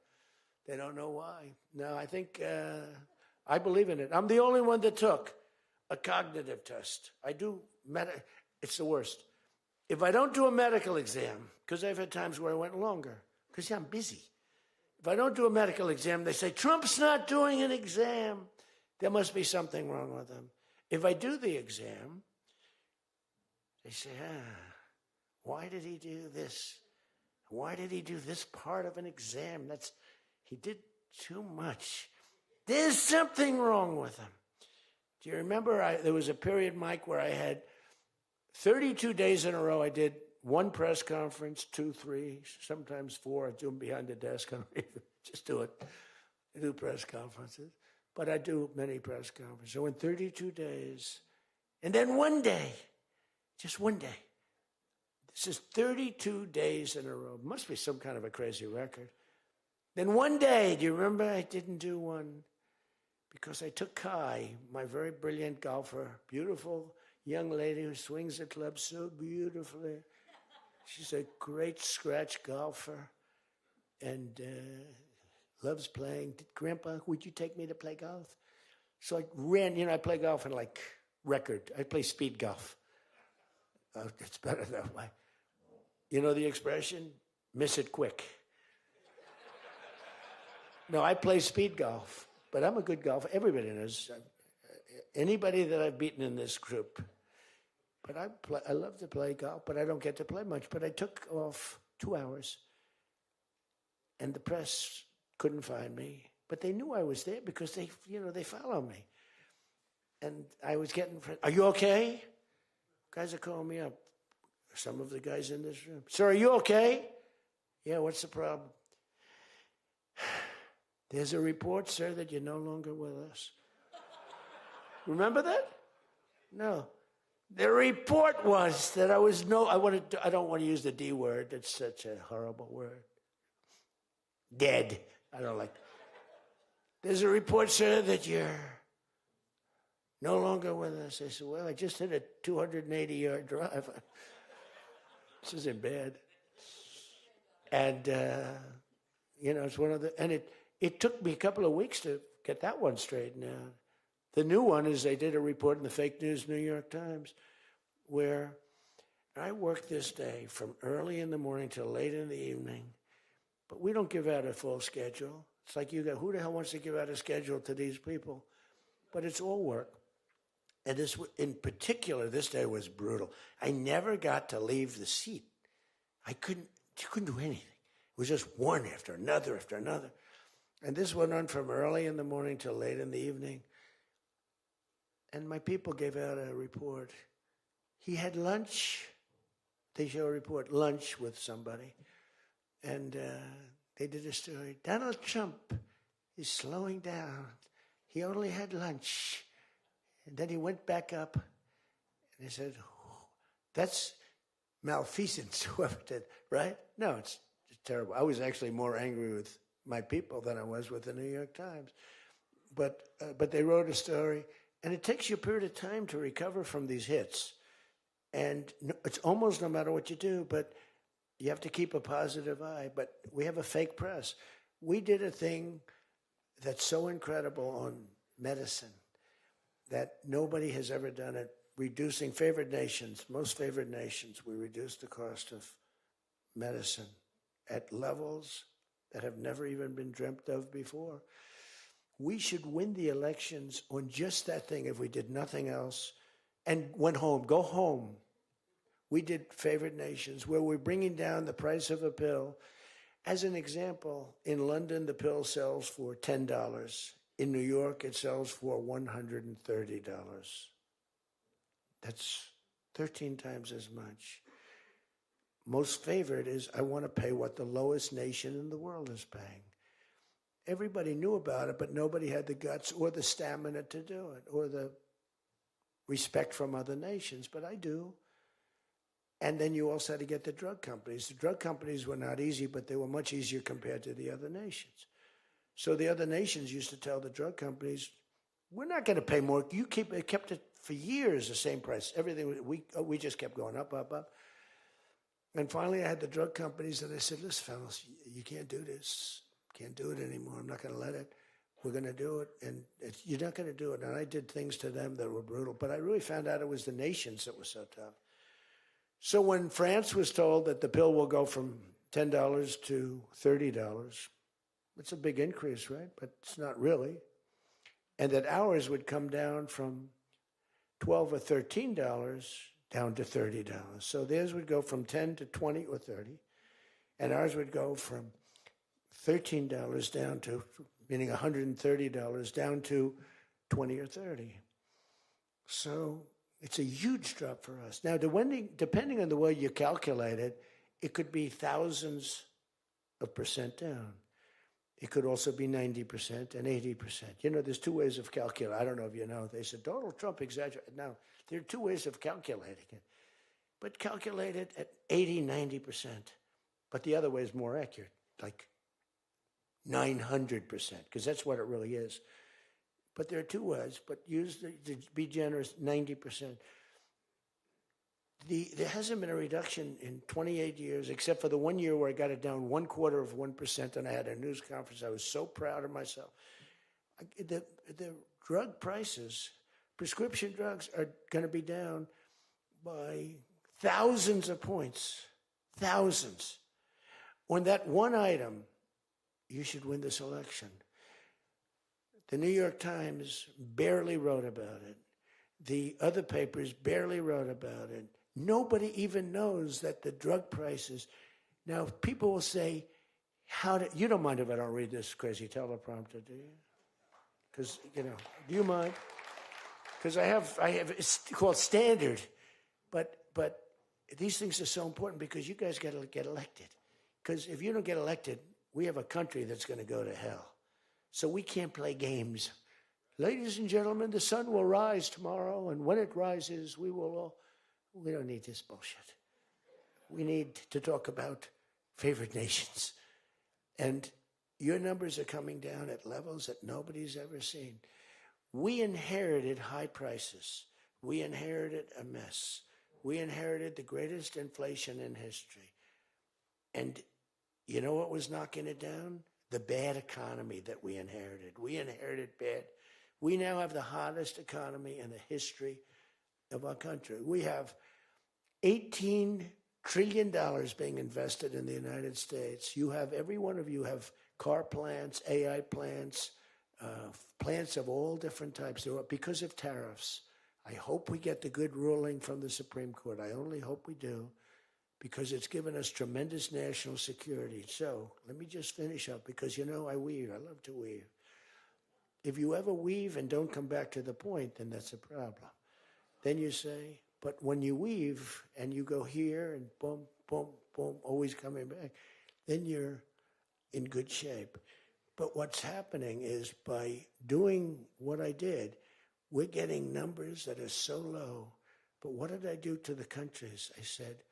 They don't know why. No, I think, I believe in it. I'm the only one that took a cognitive test. I do, it's the worst. If I don't do a medical exam, because I've had times where I went longer, because I'm busy. If I don't do a medical exam, they say, Trump's not doing an exam. There must be something wrong with him. If I do the exam, they say, why did he do this? Why did he do this part of an exam? He did too much. There's something wrong with him. Do you remember there was a period, Mike, where I had 32 days in a row I did one press conference, 2, 3, sometimes 4. I do them behind the desk. I don't even just do it. I do press conferences. But I do many press conferences. So in 32 days, and then one day, just one day. This is 32 days in a row. Must be some kind of a crazy record. Then one day, do you remember I didn't do one? Because I took Kai, my very brilliant golfer, beautiful young lady who swings the club so beautifully. She's a great scratch golfer and loves playing. Grandpa, would you take me to play golf? So I ran, I play golf in like record. I play speed golf. It's better that way. You know the expression? Miss it quick. No, I play speed golf, but I'm a good golfer. Everybody knows. Anybody that I've beaten in this group. But I love to play golf, but I don't get to play much. But I took off 2 hours, and the press couldn't find me. But they knew I was there because they follow me. And I was getting, are you okay? Guys are calling me up. Some of the guys in this room. Sir, are you okay? Yeah, what's the problem? There's a report, sir, that you're no longer with us. Remember that? No. The report was that I don't want to use the D word. It's such a horrible word. Dead. I don't like. There's a report, sir, that you're no longer with us. I said, well, I just hit a 280-yard drive. This isn't bad. And, it's one of the, and it took me a couple of weeks to get that one straightened out. The new one is they did a report in the fake news New York Times where I worked this day from early in the morning till late in the evening, but we don't give out a full schedule. It's like who the hell wants to give out a schedule to these people? But it's all work. And this, in particular, this day was brutal. I never got to leave the seat. You couldn't do anything. It was just one after another after another. And this went on from early in the morning till late in the evening. And my people gave out a report. He had lunch. They show a report, lunch with somebody. And they did a story. Donald Trump is slowing down. He only had lunch. And then he went back up. And they said, that's malfeasance, whoever did, right? No, it's terrible. I was actually more angry with my people than I was with the New York Times. But they wrote a story. And it takes you a period of time to recover from these hits. And it's almost no matter what you do, but you have to keep a positive eye. But we have a fake press. We did a thing that's so incredible on medicine that nobody has ever done it. Reducing favored nations, most favored nations, we reduced the cost of medicine at levels that have never even been dreamt of before. We should win the elections on just that thing if we did nothing else and went home. Go home. We did favored nations where we're bringing down the price of a pill. As an example, in London, the pill sells for $10. In New York, it sells for $130. That's 13 times as much. Most favored is I want to pay what the lowest nation in the world is paying. Everybody knew about it, but nobody had the guts or the stamina to do it or the respect from other nations, but I do. And then you also had to get the drug companies. The drug companies were not easy, but they were much easier compared to the other nations. So the other nations used to tell the drug companies, we're not going to pay more. You kept it for years, the same price. Everything, we just kept going up, up, up. And finally I had the drug companies and I said, listen, fellas, you can't do this. Can't do it anymore. I'm not going to let it. We're going to do it. And you're not going to do it. And I did things to them that were brutal. But I really found out it was the nations that were so tough. So when France was told that the pill will go from $10 to $30, it's a big increase, right? But it's not really. And that ours would come down from $12 or $13 down to $30. So theirs would go from 10 to 20 or 30. And ours would go from $13 down to, meaning $130 down to 20 or 30. So it's a huge drop for us. Now, depending on the way you calculate it, it could be thousands of percent down. It could also be 90% and 80%. You know, there's two ways of calculating. I don't know if you know. They said Donald Trump exaggerated. Now, there are two ways of calculating it. But calculate it at 80, 90%. But the other way is more accurate, like 900%, because that's what it really is. But there are two ways, but use, to be generous, 90%. There hasn't been a reduction in 28 years, except for the 1 year where I got it down 1/4%, and I had a news conference. I was so proud of myself. The drug prices, prescription drugs, are going to be down by thousands of points, thousands. On that one item, you should win this election. The New York Times barely wrote about it. The other papers barely wrote about it. Nobody even knows that the drug prices. Now, people will say, you don't mind if I don't read this crazy teleprompter, do you? Because, do you mind? Because I have, it's called standard. But these things are so important because you guys got to get elected. Because if you don't get elected, we have a country that's going to go to hell. So we can't play games. Ladies and gentlemen, the sun will rise tomorrow, and when it rises, we don't need this bullshit. We need to talk about favored nations. And your numbers are coming down at levels that nobody's ever seen. We inherited high prices. We inherited a mess. We inherited the greatest inflation in history. And you know what was knocking it down? The bad economy that we inherited. We inherited bad. We now have the hottest economy in the history of our country. We have $18 trillion being invested in the United States. You have, every one of you have car plants, AI plants, plants of all different types. Because of tariffs. I hope we get the good ruling from the Supreme Court. I only hope we do, because it's given us tremendous national security. So let me just finish up, because I weave. I love to weave. If you ever weave and don't come back to the point, then that's a problem. Then you say, but when you weave and you go here and boom, boom, boom, always coming back, then you're in good shape. But what's happening is by doing what I did, we're getting numbers that are so low. But what did I do to the countries? I said,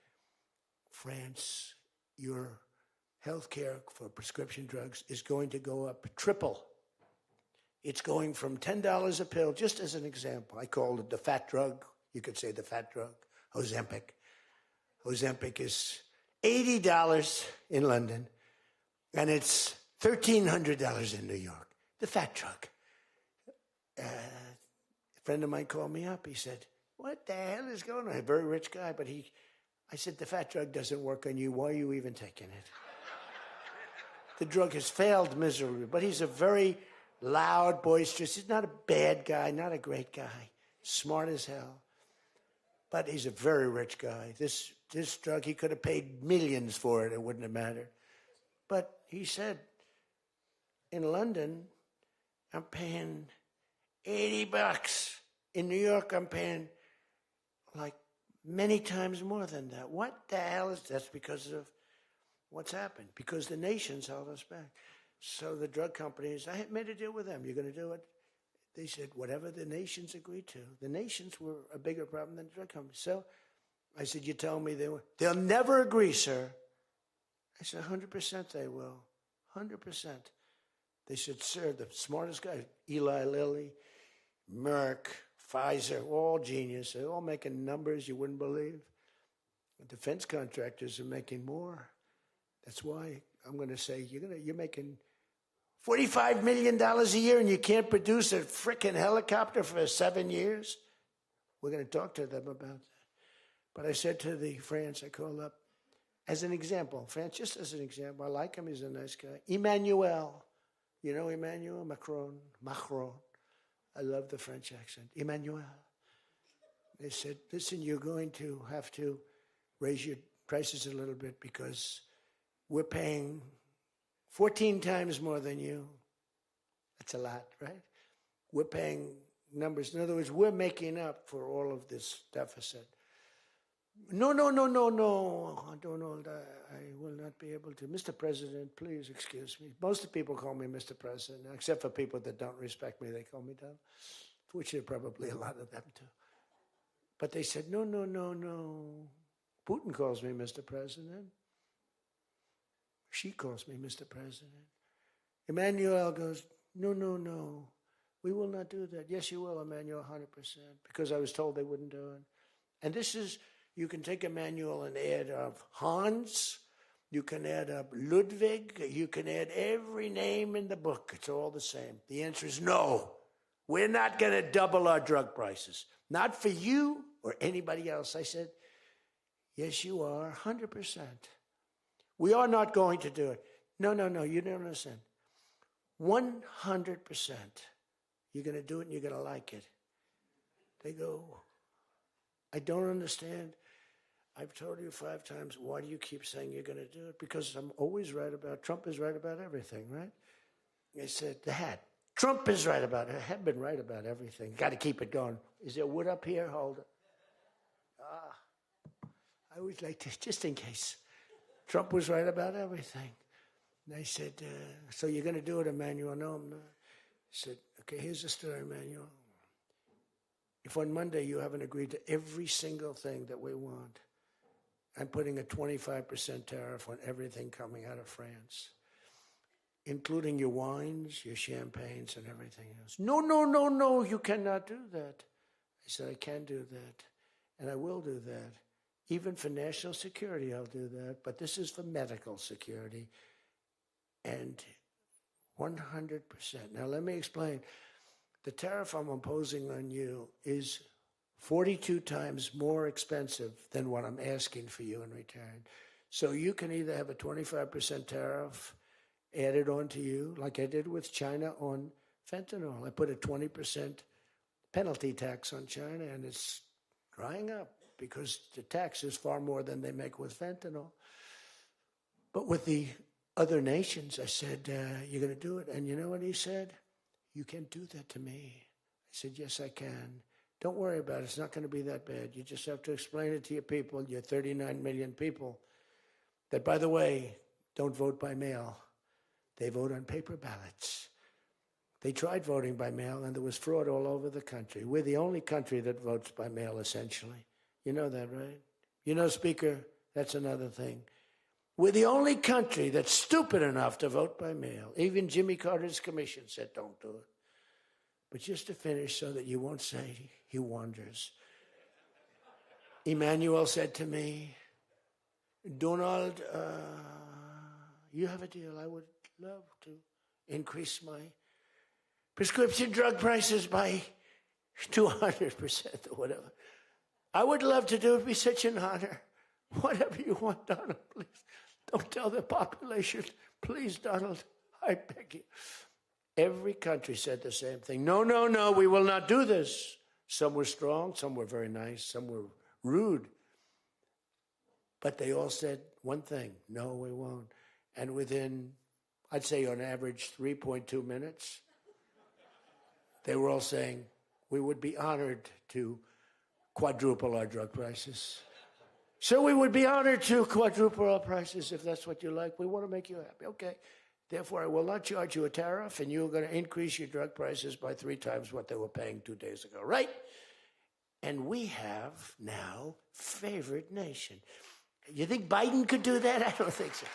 France, your health care for prescription drugs is going to go up triple. It's going from $10 a pill, just as an example. I called it the fat drug. You could say the fat drug, Ozempic. Ozempic is $80 in London, and it's $1,300 in New York. The fat drug. A friend of mine called me up. He said, what the hell is going on? A very rich guy, but I said, the fat drug doesn't work on you. Why are you even taking it? The drug has failed miserably, but he's a very loud, boisterous. He's not a bad guy, not a great guy. Smart as hell. But he's a very rich guy. This drug, he could have paid millions for it. It wouldn't have mattered. But he said, in London, I'm paying $80. In New York, I'm paying like many times more than that. What the hell is that? That's because of what's happened. Because the nations held us back. So the drug companies, I had made a deal with them. You're going to do it? They said, whatever the nations agreed to. The nations were a bigger problem than the drug companies. So I said, you tell me they'll never agree, sir. I said, 100% they will. 100%. They said, sir, the smartest guy, Eli Lilly, Merck, Pfizer, all genius. They're all making numbers you wouldn't believe. The defense contractors are making more. That's why I'm going to say, you're making $45 million a year and you can't produce a frickin' helicopter for 7 years? We're going to talk to them about that. But I said to the France, I called up, as an example, France, just as an example, I like him, he's a nice guy. Emmanuel, you know Emmanuel Macron? I love the French accent. Emmanuel. They said, listen, you're going to have to raise your prices a little bit because we're paying 14 times more than you. That's a lot, right? We're paying numbers. In other words, we're making up for all of this deficit. No, Donald, I will not be able to. Mr. President, please excuse me. Most of the people call me Mr. President, except for people that don't respect me. They call me Donald, which are probably a lot of them too. But they said, no. Putin calls me Mr. President. She calls me Mr. President. Emmanuel goes, no. We will not do that. Yes, you will, Emmanuel, 100%. Because I was told they wouldn't do it. And this is, you can take Emmanuel and add up Hans. You can add up Ludwig. You can add every name in the book. It's all the same. The answer is no. We're not going to double our drug prices. Not for you or anybody else. I said, yes, you are, 100%. We are not going to do it. No, you don't understand. 100%. You're going to do it and you're going to like it. They go, I don't understand. I've told you 5 times, why do you keep saying you're going to do it? Because I'm always right about, Trump is right about everything, right? They said, the hat. Trump is right about it. I have been right about everything. Got to keep it going. Is there wood up here? Hold it. I always like to, just in case. Trump was right about everything. And I said, so you're going to do it, Emmanuel? No, I'm not. I said, okay, here's the story, Emmanuel. If on Monday you haven't agreed to every single thing that we want, I'm putting a 25% tariff on everything coming out of France, including your wines, your champagnes, and everything else. No, you cannot do that. I said, I can do that, and I will do that. Even for national security, I'll do that. But this is for medical security. And 100%. Now, let me explain. The tariff I'm imposing on you is 42 times more expensive than what I'm asking for you in return. So you can either have a 25% tariff added on to you, like I did with China on fentanyl. I put a 20% penalty tax on China, and it's drying up, because the tax is far more than they make with fentanyl. But with the other nations, I said, you're going to do it. And you know what he said? You can't do that to me. I said, yes, I can. Don't worry about it. It's not going to be that bad. You just have to explain it to your people, your 39 million people, that, by the way, don't vote by mail. They vote on paper ballots. They tried voting by mail, and there was fraud all over the country. We're the only country that votes by mail, essentially. You know that, right? You know, Speaker, that's another thing. We're the only country that's stupid enough to vote by mail. Even Jimmy Carter's commission said, don't do it. But just to finish so that you won't say he wanders. Emmanuel said to me, Donald, you have a deal. I would love to increase my prescription drug prices by 200% or whatever. I would love to do it. It'd be such an honor. Whatever you want, Donald, please. Don't tell the population. Please, Donald, I beg you. Every country said the same thing. No, no, no, we will not do this. Some were strong, some were very nice, some were rude. But they all said one thing: no, we won't. And within, I'd say on average, 3.2 minutes, they were all saying, we would be honored to quadruple our drug prices. So we would be honored to quadruple our prices if that's what you like. We want to make you happy. Okay. Therefore, I will not charge you a tariff, and you're going to increase your drug prices by 3 times what they were paying 2 days ago, right? And we have now favored nation. You think Biden could do that? I don't think so.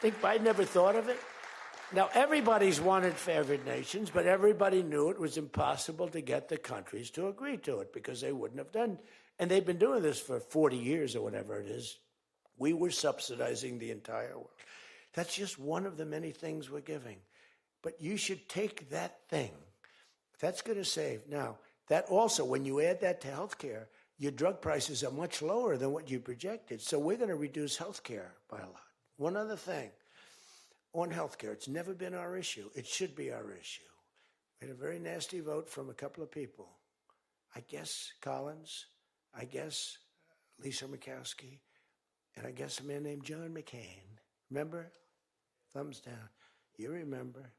Think Biden ever thought of it? Now, everybody's wanted favored nations, but everybody knew it was impossible to get the countries to agree to it because they wouldn't have done. And they've been doing this for 40 years or whatever it is. We were subsidizing the entire world. That's just one of the many things we're giving. But you should take that thing. That's going to save. Now, that also, when you add that to healthcare, your drug prices are much lower than what you projected. So we're going to reduce healthcare by a lot. One other thing. On healthcare, it's never been our issue. It should be our issue. We had a very nasty vote from a couple of people. I guess Collins, I guess Lisa Murkowski, and I guess a man named John McCain. Remember? Thumbs down. You remember.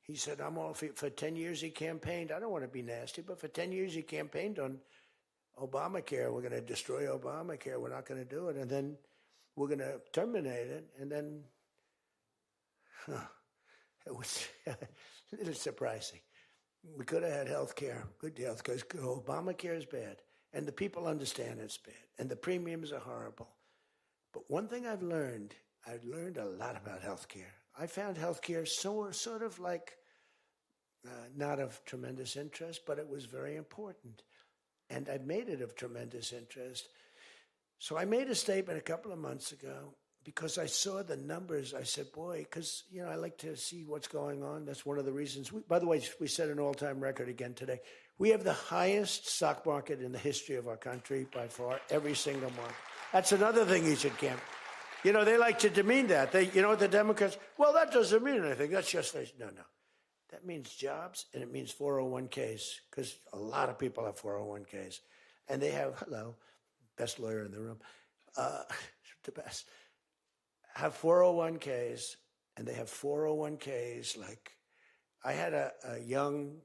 He said, I'm all for 10 years he campaigned. I don't want to be nasty, but for 10 years he campaigned on Obamacare. We're going to destroy Obamacare. We're not going to do it. And then we're going to terminate it. And then, it was a little surprising. We could have had health care, good health care. Obamacare is bad. And the people understand it's bad. And the premiums are horrible. But one thing I've learned a lot about healthcare. I found healthcare sort of like not of tremendous interest, but it was very important. And I made it of tremendous interest. So I made a statement a couple of months ago because I saw the numbers. I said, boy, because, I like to see what's going on. That's one of the reasons. By the way, we set an all-time record again today. We have the highest stock market in the history of our country by far, every single month. That's another thing you should camp. They like to demean that. The Democrats, well, that doesn't mean anything. That's just, no. That means jobs, and it means 401ks, because a lot of people have 401ks. And they have, best lawyer in the room, the best, have 401ks, and they have 401ks like, I had a young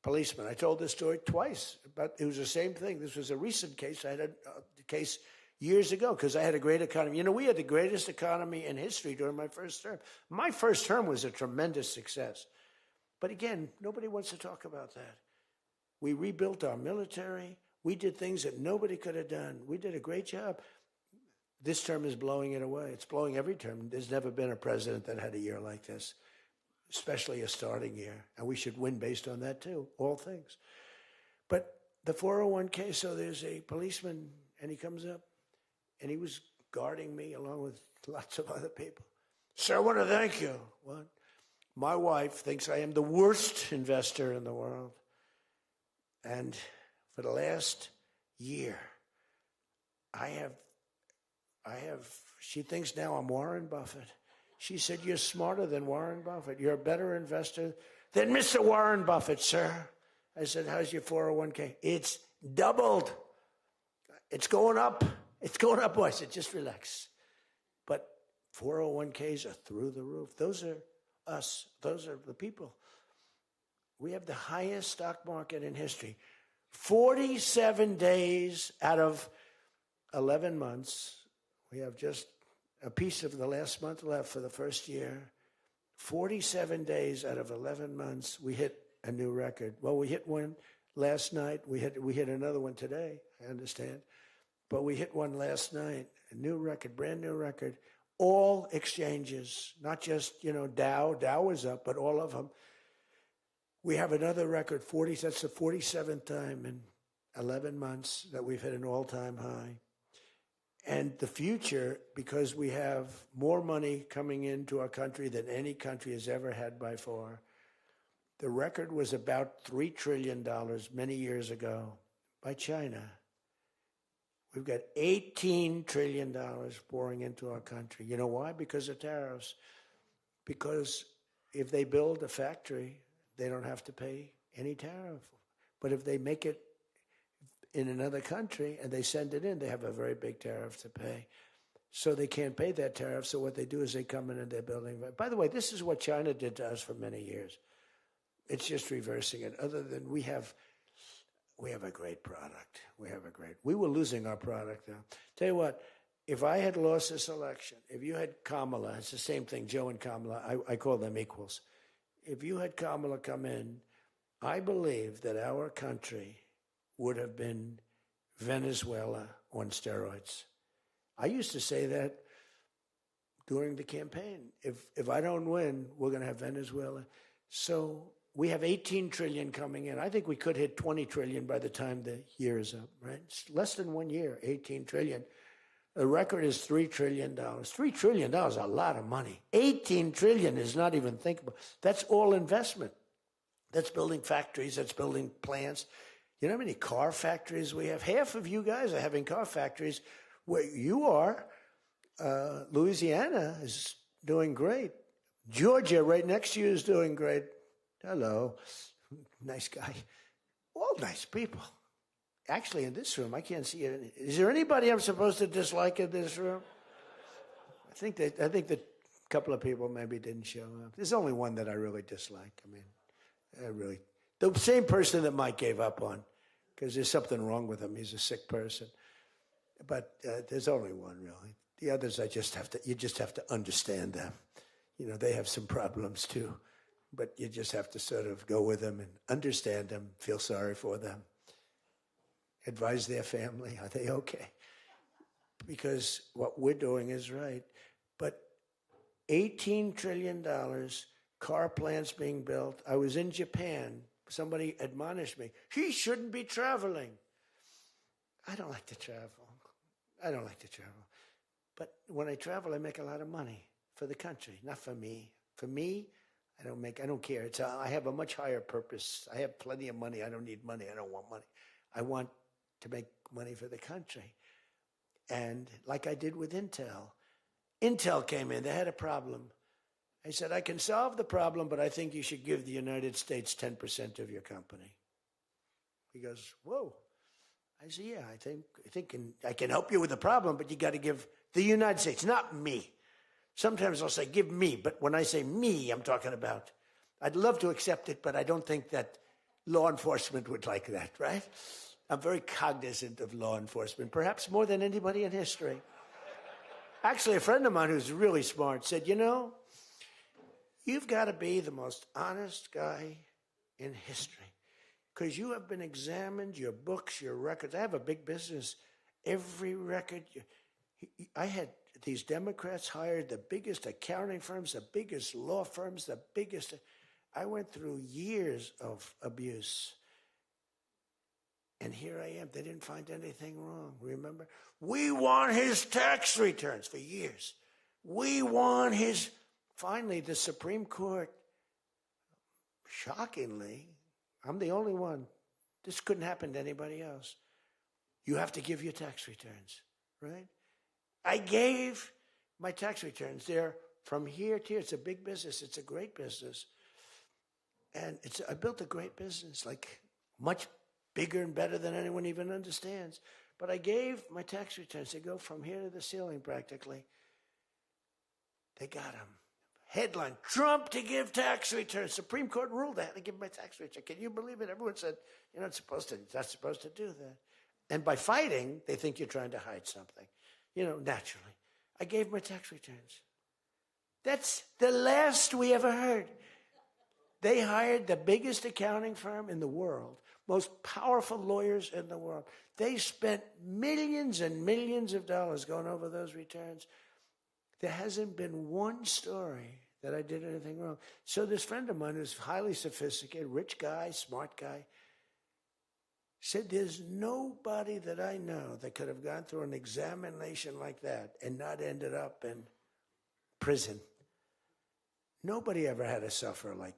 policeman. I told this story twice, but it was the same thing. This was a recent case. I had a case years ago because I had a great economy. We had the greatest economy in history during my first term. My first term was a tremendous success. But again, nobody wants to talk about that. We rebuilt our military. We did things that nobody could have done. We did a great job. This term is blowing it away. It's blowing every term. There's never been a president that had a year like this, especially a starting year. And we should win based on that too, all things. But the 401k, so there's a policeman, and he comes up, and he was guarding me along with lots of other people. Sir, I want to thank you. What? My wife thinks I am the worst investor in the world. And for the last year, she thinks now I'm Warren Buffett. She said, you're smarter than Warren Buffett. You're a better investor than Mr. Warren Buffett, sir. I said, how's your 401k? It's doubled. It's going up. It's going up. I said, just relax. But 401ks are through the roof. Those are us. Those are the people. We have the highest stock market in history. 47 days out of 11 months. We have just a piece of the last month left for the first year. 47 days out of 11 months, we hit a new record. Well, we hit one last night. We hit another one today, I understand. But we hit one last night, a new record, brand new record. All exchanges, not just, Dow. Dow was up, but all of them. We have another record, that's the 47th time in 11 months that we've hit an all-time high. And the future, because we have more money coming into our country than any country has ever had by far. The record was about $3 trillion many years ago by China. We've got $18 trillion pouring into our country. You know why? Because of tariffs. Because if they build a factory, they don't have to pay any tariff. But if they make it in another country and they send it in, they have a very big tariff to pay. So they can't pay that tariff. So what they do is they come in and they're building. By the way, this is what China did to us for many years. It's just reversing it. Other than we have a great product. We were losing our product now. Tell you what, if I had lost this election, if you had Kamala, it's the same thing, Joe and Kamala, I call them equals. If you had Kamala come in, I believe that our country would have been Venezuela on steroids. I used to say that during the campaign. If I don't win, we're going to have Venezuela. So we have 18 trillion coming in. I think we could hit 20 trillion by the time the year is up, right? It's less than 1 year, 18 trillion. The record is $3 trillion. $3 trillion is a lot of money. 18 trillion is not even thinkable. That's all investment. That's building factories. That's building plants. You know how many car factories we have? Half of you guys are having car factories where you are. Louisiana is doing great. Georgia, right next to you, is doing great. Hello. Nice guy. All nice people. Actually, in this room, I can't see it. Is there anybody I'm supposed to dislike in this room? I think that a couple of people maybe didn't show up. There's only one that I really dislike. I mean, the same person that Mike gave up on, because there's something wrong with him. He's a sick person. But there's only one, really. The others, you just have to understand them. You know, they have some problems too. But you just have to sort of go with them and understand them, feel sorry for them. Advise their family, are they okay? Because what we're doing is right. But $18 trillion, car plants being built. I was in Japan. Somebody admonished me, he shouldn't be traveling. I don't like to travel. But when I travel, I make a lot of money for the country, not for me. For me, I don't care. I have a much higher purpose. I have plenty of money. I don't need money. I don't want money. I want to make money for the country. And like I did with Intel. Intel came in. They had a problem. I said, I can solve the problem, but I think you should give the United States 10% of your company. He goes, whoa. I said, yeah, I think I can help you with the problem, but you got to give the United States, not me. Sometimes I'll say, give me, but when I say me, I'm talking about, I'd love to accept it, but I don't think that law enforcement would like that, right? I'm very cognizant of law enforcement, perhaps more than anybody in history. Actually, a friend of mine who's really smart said, you know, you've got to be the most honest guy in history because you have been examined, your books, your records. I have a big business. Every record, I had these Democrats hired the biggest accounting firms, the biggest law firms, the biggest. I went through years of abuse. And here I am. They didn't find anything wrong, remember? We want his tax returns for years. We want his... Finally, the Supreme Court, shockingly, I'm the only one. This couldn't happen to anybody else. You have to give your tax returns, right? I gave my tax returns. They're from here to here. It's a big business. It's a great business. And I built a great business, like much bigger and better than anyone even understands. But I gave my tax returns. They go from here to the ceiling practically. They got them. Headline, Trump to give tax returns. Supreme Court ruled I had to give my tax return. Can you believe it? Everyone said, you're not supposed to do that. And by fighting, they think you're trying to hide something. You know, naturally. I gave my tax returns. That's the last we ever heard. They hired the biggest accounting firm in the world, most powerful lawyers in the world. They spent millions and millions of dollars going over those returns. There hasn't been one story that I did anything wrong. So this friend of mine who's highly sophisticated, rich guy, smart guy, said there's nobody that I know that could have gone through an examination like that and not ended up in prison. Nobody ever had to suffer like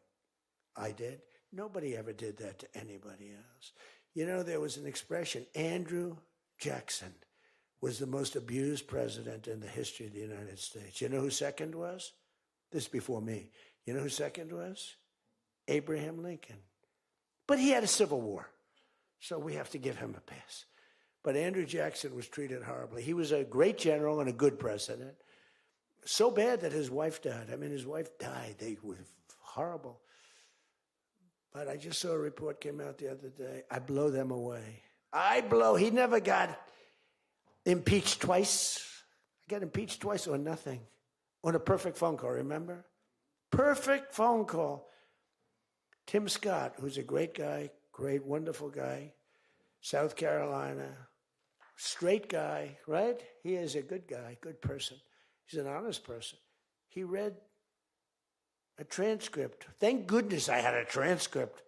I did. Nobody ever did that to anybody else. You know, there was an expression, Andrew Jackson was the most abused president in the history of the United States. You know who second was? This is before me. You know who second was? Abraham Lincoln. But he had a civil war, so we have to give him a pass. But Andrew Jackson was treated horribly. He was a great general and a good president. So bad that his wife died. I mean, his wife died. They were horrible. But I just saw a report came out the other day. I blow them away. He never got impeached twice. I got impeached twice on nothing. On a perfect phone call, remember? Perfect phone call. Tim Scott, who's a great guy, great, wonderful guy, South Carolina, straight guy, right? He is a good guy, good person. He's an honest person. He read a transcript. Thank goodness I had a transcript.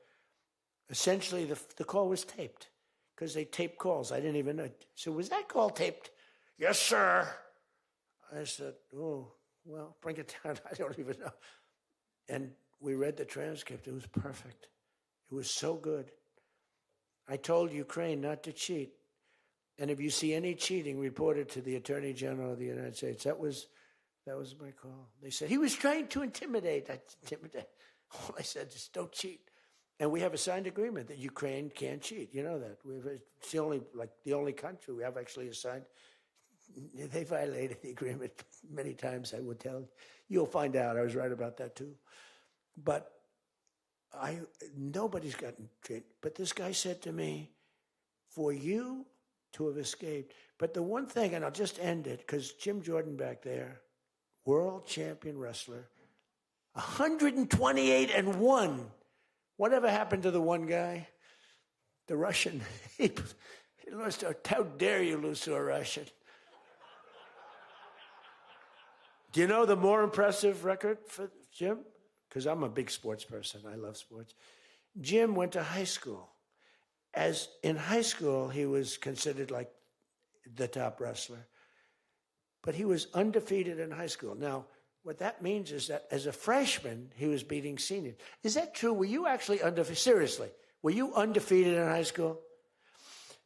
Essentially, the call was taped because they tape calls. I didn't even know. So was that call taped? Yes, sir. I said, oh, well, bring it down. I don't even know. And we read the transcript. It was perfect. It was so good. I told Ukraine not to cheat. And if you see any cheating, report it to the Attorney General of the United States. That was my call. They said, he was trying to intimidate. All I said is, don't cheat. And we have a signed agreement that Ukraine can't cheat. You know that. It's the only country we have actually signed. They violated the agreement many times, I would tell you. You'll find out. I was right about that, too. But nobody's gotten treated. But this guy said to me, for you to have escaped. But the one thing, and I'll just end it, because Jim Jordan back there, world champion wrestler, 128-1. Whatever happened to the one guy? The Russian. He lost. How dare you lose to a Russian? Do you know the more impressive record for Jim? Because I'm a big sports person. I love sports. Jim went to high school. As in high school, he was considered like the top wrestler. But he was undefeated in high school. Now, what that means is that as a freshman, he was beating seniors. Is that true? Were you actually undefeated? Seriously, were you undefeated in high school?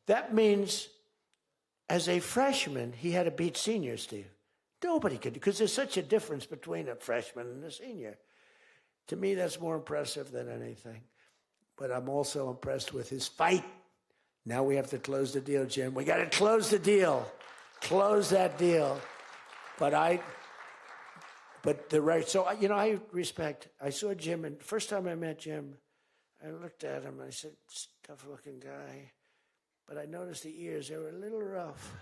That means as a freshman, he had to beat seniors, Steve. Nobody could, because there's such a difference between a freshman and a senior. To me, that's more impressive than anything. But I'm also impressed with his fight. Now we have to close the deal, Jim. We got to close the deal. Close that deal. So, I respect. I saw Jim, and the first time I met Jim, I looked at him, and I said, tough-looking guy. But I noticed the ears, they were a little rough.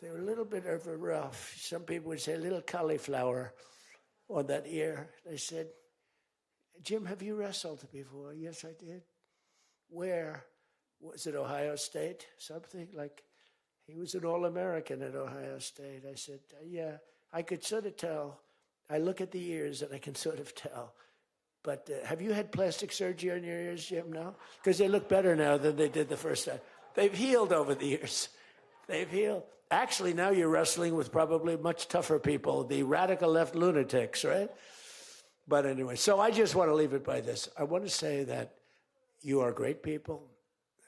They were a little bit of a rough. Some people would say a little cauliflower on that ear. They said, Jim, have you wrestled before? Yes, I did. Where? Was it Ohio State? Something like, he was an All-American at Ohio State. I said, yeah, I could sort of tell. I look at the ears and I can sort of tell. But have you had plastic surgery on your ears, Jim, now? Because they look better now than they did the first time. They've healed over the years. They've healed. Actually, now you're wrestling with probably much tougher people, the radical left lunatics, right? But anyway, so I just want to leave it by this. I want to say that you are great people.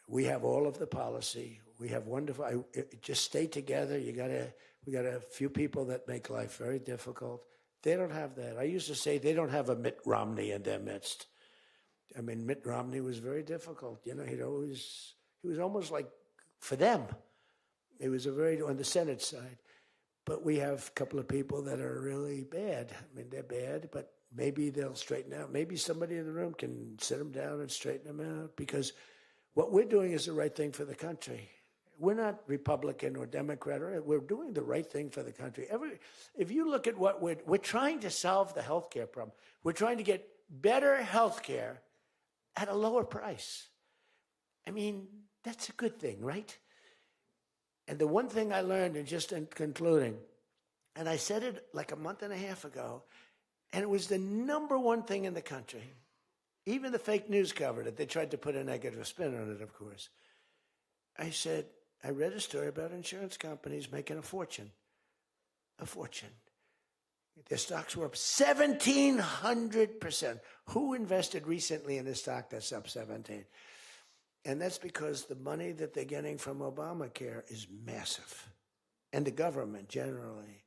We have all of the policy. We have wonderful. Just stay together. We got a few people that make life very difficult. They don't have that. I used to say they don't have a Mitt Romney in their midst. I mean, Mitt Romney was very difficult. You know, he was almost like for them. It was on the Senate side. But we have a couple of people that are really bad. I mean, they're bad, but maybe they'll straighten out. Maybe somebody in the room can sit them down and straighten them out, because what we're doing is the right thing for the country. We're not Republican or Democrat. We're doing the right thing for the country. If you look at what we're trying to solve the health care problem. We're trying to get better health care at a lower price. I mean, that's a good thing, right? And the one thing I learned, and just in concluding, and I said it like a month and a half ago, and it was the number one thing in the country. Even the fake news covered it. They tried to put a negative spin on it, of course. I said, I read a story about insurance companies making a fortune. A fortune. Their stocks were up 1,700%. Who invested recently in a stock that's up 17? And that's because the money that they're getting from Obamacare is massive. And the government generally.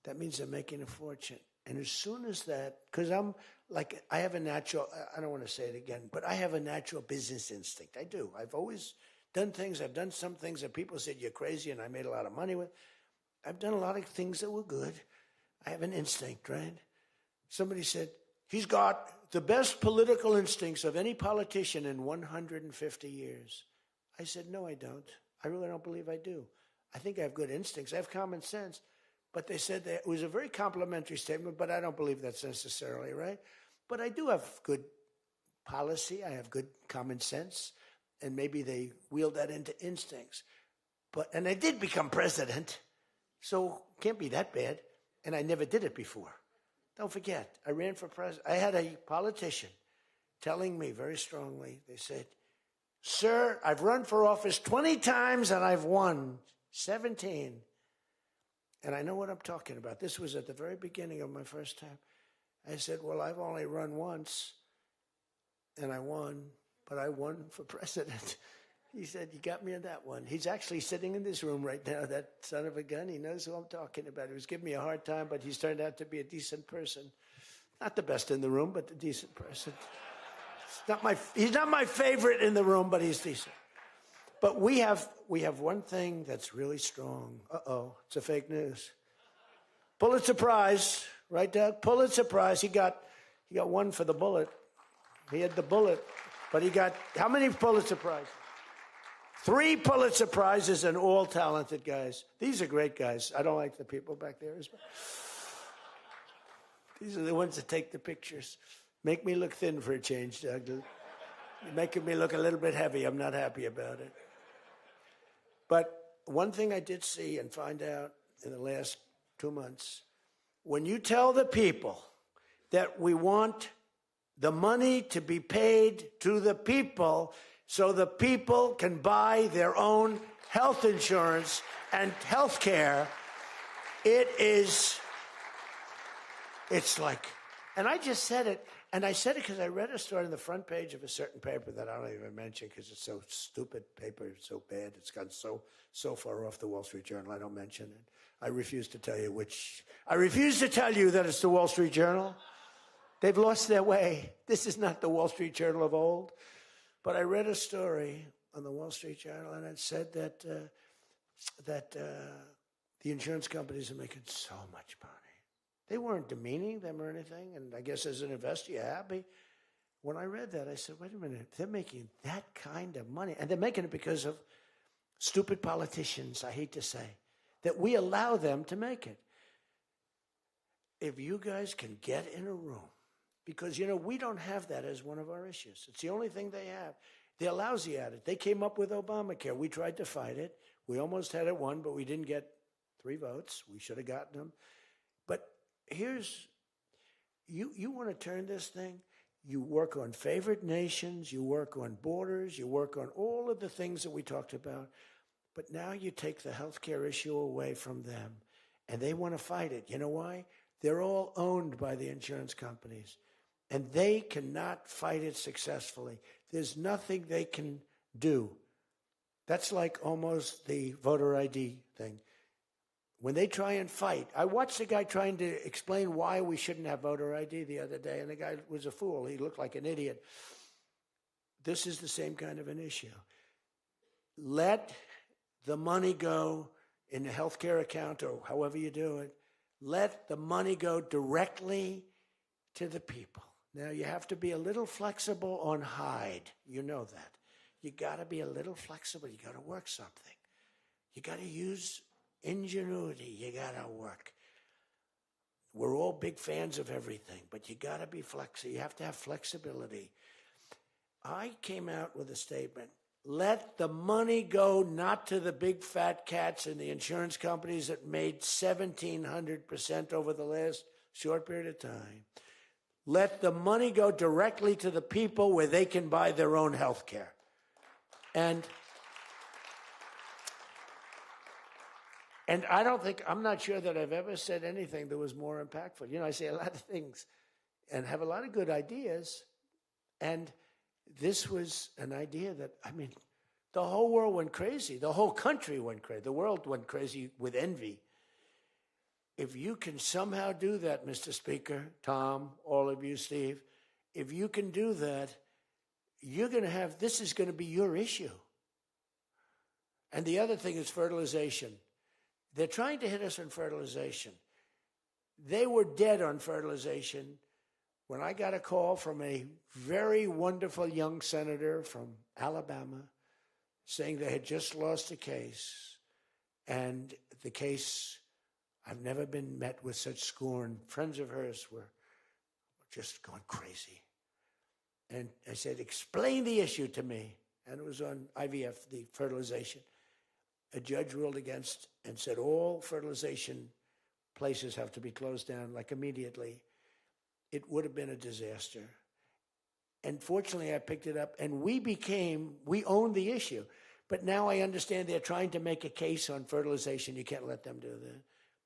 that means they're making a fortune. And as soon as that, because I'm like, I have a natural, I don't want to say it again, but I have a natural business instinct. I do. I've always done things. I've done some things that people said you're crazy and I made a lot of money with. I've done a lot of things that were good. I have an instinct, right? Somebody said, he's got the best political instincts of any politician in 150 years. I said, no, I don't. I really don't believe I do. I think I have good instincts. I have common sense. But they said that it was a very complimentary statement, but I don't believe that's necessarily right. But I do have good policy. I have good common sense. And maybe they wheeled that into instincts. And I did become president, so can't be that bad. And I never did it before. Don't forget, I ran for president. I had a politician telling me very strongly, they said, sir, I've run for office 20 times and I've won 17. And I know what I'm talking about. This was at the very beginning of my first time. I said, well, I've only run once, and I won, but I won for president. He said, you got me in that one. He's actually sitting in this room right now, that son of a gun. He knows who I'm talking about. He was giving me a hard time, but he's turned out to be a decent person. Not the best in the room, but a decent person. He's not my favorite in the room, but he's decent. But we have one thing that's really strong. Uh-oh, it's a fake news. Pulitzer Prize, right, Doug? Pulitzer Prize. He got one for the bullet. He had the bullet, but he got how many Pulitzer Prizes? 3 Pulitzer Prizes, and all talented guys. These are great guys. I don't like the people back there as well. These are the ones that take the pictures. Make me look thin for a change, Doug. You're making me look a little bit heavy. I'm not happy about it. But one thing I did see and find out in the last 2 months, when you tell the people that we want the money to be paid to the people so the people can buy their own health insurance and health care, it's like, and I just said it, and I said it because I read a story on the front page of a certain paper that I don't even mention because it's so stupid paper, it's so bad, it's gone so far off the Wall Street Journal, I don't mention it. I refuse to tell you that it's the Wall Street Journal. They've lost their way. This is not the Wall Street Journal of old. But I read a story on the Wall Street Journal, and it said that the insurance companies are making so much money. They weren't demeaning them or anything, and I guess as an investor, you're happy. When I read that, I said, wait a minute, they're making that kind of money, and they're making it because of stupid politicians, I hate to say, that we allow them to make it. If you guys can get in a room, because, we don't have that as one of our issues. It's the only thing they have. They're lousy at it. They came up with Obamacare. We tried to fight it. We almost had it won, but we didn't get 3 votes. We should have gotten them. But here's, you want to turn this thing, you work on favored nations, you work on borders, you work on all of the things that we talked about, but now you take the healthcare issue away from them, and they want to fight it. You know why? They're all owned by the insurance companies, and they cannot fight it successfully. There's nothing they can do. That's like almost the voter ID thing. When they try and fight, I watched a guy trying to explain why we shouldn't have voter ID the other day, and the guy was a fool. He looked like an idiot. This is the same kind of an issue. Let the money go in the healthcare account or however you do it. Let the money go directly to the people. Now, you have to be a little flexible on Hyde. You know that. You got to be a little flexible. You got to work something. You got to use ingenuity. You got to work. We're all big fans of everything, but you got to be flexible. You have to have flexibility. I came out with a statement. Let the money go not to the big fat cats and the insurance companies that made 1,700% over the last short period of time. Let the money go directly to the people where they can buy their own health care. And I'm not sure that I've ever said anything that was more impactful. I say a lot of things and have a lot of good ideas. And this was an idea that, the whole world went crazy. The whole country went crazy. The world went crazy with envy. If you can somehow do that, Mr. Speaker, Tom, all of you, Steve, if you can do that, you're going to have, this is going to be your issue. And the other thing is fertilization. They're trying to hit us on fertilization. They were dead on fertilization when I got a call from a very wonderful young senator from Alabama saying they had just lost a case. And the case, I've never been met with such scorn. Friends of hers were just going crazy. And I said, explain the issue to me. And it was on IVF, the fertilization. A judge ruled against and said all fertilization places have to be closed down, like immediately. It would have been a disaster. And fortunately, I picked it up, and we owned the issue. But now I understand they're trying to make a case on fertilization. You can't let them do that.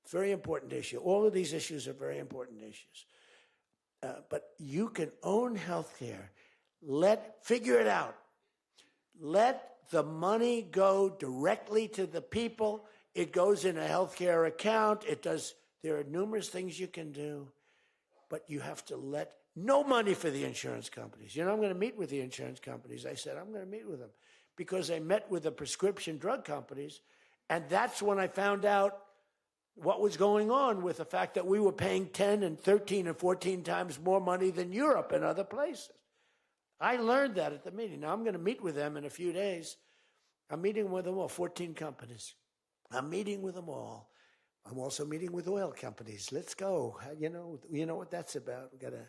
Very important issue. All of these issues are very important issues. But you can own healthcare. Figure it out. Let the money go directly to the people. It goes in a healthcare account. There are numerous things you can do, but you have to let no money for the insurance companies. I'm going to meet with the insurance companies. I said, I'm going to meet with them because I met with the prescription drug companies. And that's when I found out what was going on with the fact that we were paying 10 and 13 and 14 times more money than Europe and other places. I learned that at the meeting. Now I'm going to meet with them in a few days. I'm meeting with them all, 14 companies. I'm meeting with them all. I'm also meeting with oil companies. Let's go. You know what that's about. We've got a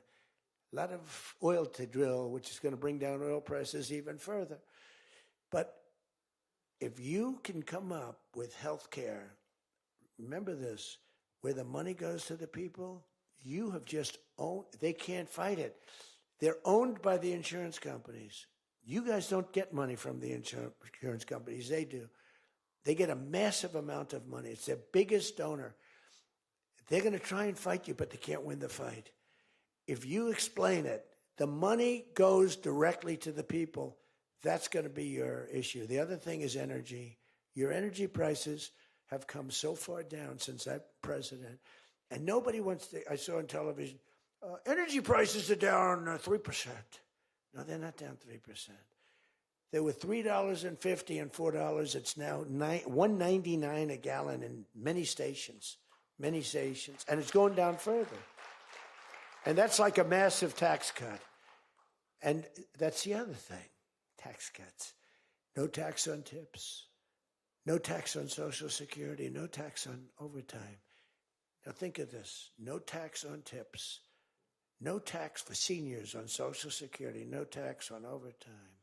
lot of oil to drill, which is going to bring down oil prices even further. But if you can come up with health care, remember this, where the money goes to the people, you have just owned, they can't fight it. They're owned by the insurance companies. You guys don't get money from the insurance companies. They do. They get a massive amount of money. It's their biggest donor. They're going to try and fight you, but they can't win the fight. If you explain it, the money goes directly to the people. That's going to be your issue. The other thing is energy. Your energy prices have come so far down since I'm president. And nobody wants to, I saw on television, energy prices are down 3%. No, they're not down 3%. They were $3.50 and $4. It's now $1.99 a gallon in many stations, and it's going down further. And that's like a massive tax cut. And that's the other thing, tax cuts. No tax on tips, no tax on Social Security, no tax on overtime. Now think of this, no tax on tips, no tax for seniors on Social Security, no tax on overtime.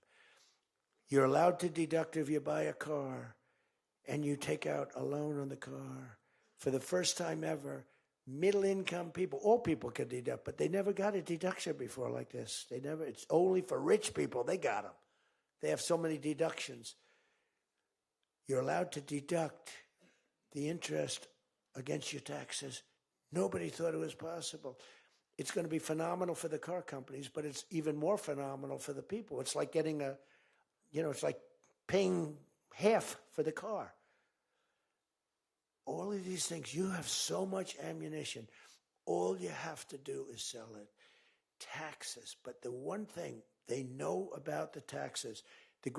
You're allowed to deduct if you buy a car and you take out a loan on the car. For the first time ever, middle-income people, all people can deduct, but they never got a deduction before like this. It's only for rich people, they got them. They have so many deductions. You're allowed to deduct the interest against your taxes. Nobody thought it was possible. It's going to be phenomenal for the car companies, but it's even more phenomenal for the people. It's like getting it's like paying half for the car. All of these things, you have so much ammunition. All you have to do is sell it. Taxes. But the one thing they know about the taxes, I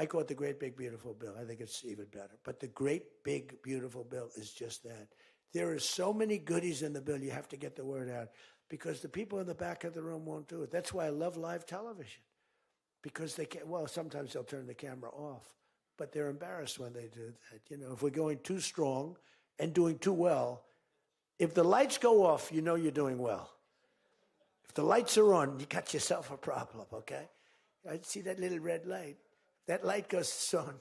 call it the great big beautiful bill. I think it's even better. But the great big beautiful bill is just that. There are so many goodies in the bill, you have to get the word out. Because the people in the back of the room won't do it. That's why I love live television. Because they can't, sometimes they'll turn the camera off. But they're embarrassed when they do that. If we're going too strong and doing too well, if the lights go off, you're doing well. If the lights are on, you got yourself a problem, okay? I see that little red light. That light goes on.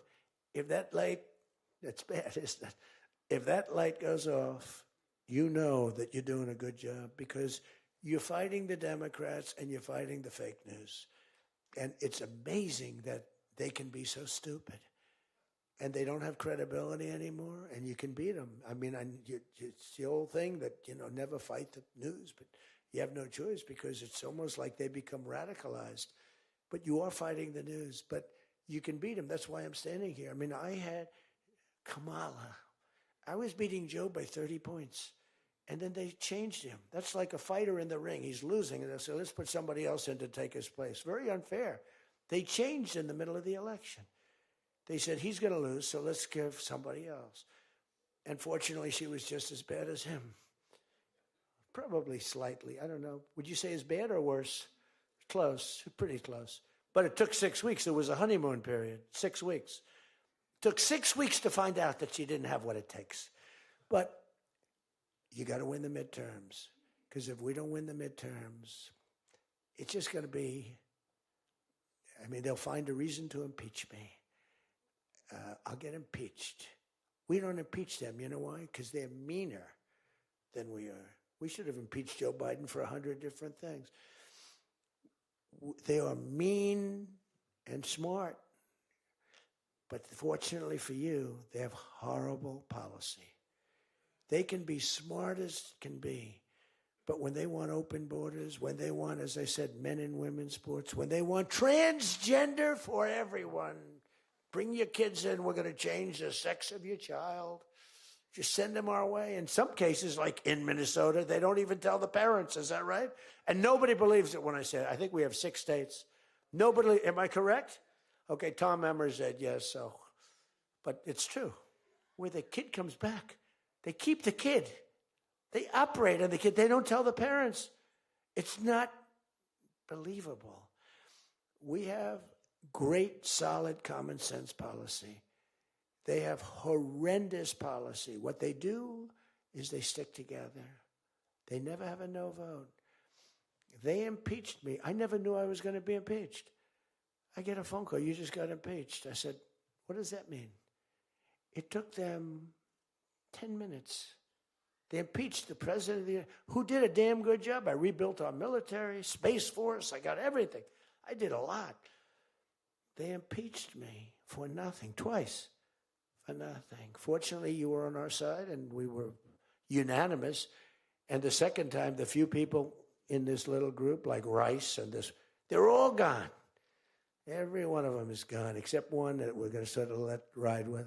If that light, that's bad, isn't it? If that light goes off, you know that you're doing a good job because you're fighting the Democrats and you're fighting the fake news. And it's amazing that they can be so stupid. And they don't have credibility anymore, and you can beat them. I mean, it's the old thing that, never fight the news, but you have no choice because it's almost like they become radicalized. But you are fighting the news, but you can beat them. That's why I'm standing here. I mean, I had Kamala. I was beating Joe by 30 points. And then they changed him. That's like a fighter in the ring. He's losing, and they say, let's put somebody else in to take his place. Very unfair. They changed in the middle of the election. They said, he's going to lose, so let's give somebody else. And fortunately, she was just as bad as him. Probably slightly. I don't know. Would you say as bad or worse? Close. Pretty close. But it took 6 weeks. It was a honeymoon period. 6 weeks. It took 6 weeks to find out that she didn't have what it takes. But you got to win the midterms. Because if we don't win the midterms, it's just going to be, I mean, they'll find a reason to impeach me. I'll get impeached. We don't impeach them. You know why? Because they're meaner than we are. We should have impeached Joe Biden for 100 different things. They are mean and smart. But fortunately for you, they have horrible policy. They can be smart as can be. But when they want open borders, when they want, as I said, men and women's sports, when they want transgender for everyone, bring your kids in, we're going to change the sex of your child. Just send them our way. In some cases, like in Minnesota, they don't even tell the parents. Is that right? And nobody believes it when I say it. I think we have 6 states. Nobody, am I correct? Okay, Tom Emmer said yes, so. But it's true. Where the kid comes back, they keep the kid. They operate on the kid. They don't tell the parents. It's not believable. We have great, solid common sense policy. They have horrendous policy. What they do is they stick together. They never have a no vote. They impeached me. I never knew I was going to be impeached. I get a phone call. You just got impeached. I said, what does that mean? It took them 10 minutes. They impeached the president of the United States, who did a damn good job. I rebuilt our military, Space Force. I got everything. I did a lot. They impeached me for nothing, twice. For nothing. Fortunately, you were on our side, and we were unanimous. And the second time, the few people in this little group, like Rice and this, they're all gone. Every one of them is gone, except one that we're going to sort of let ride with.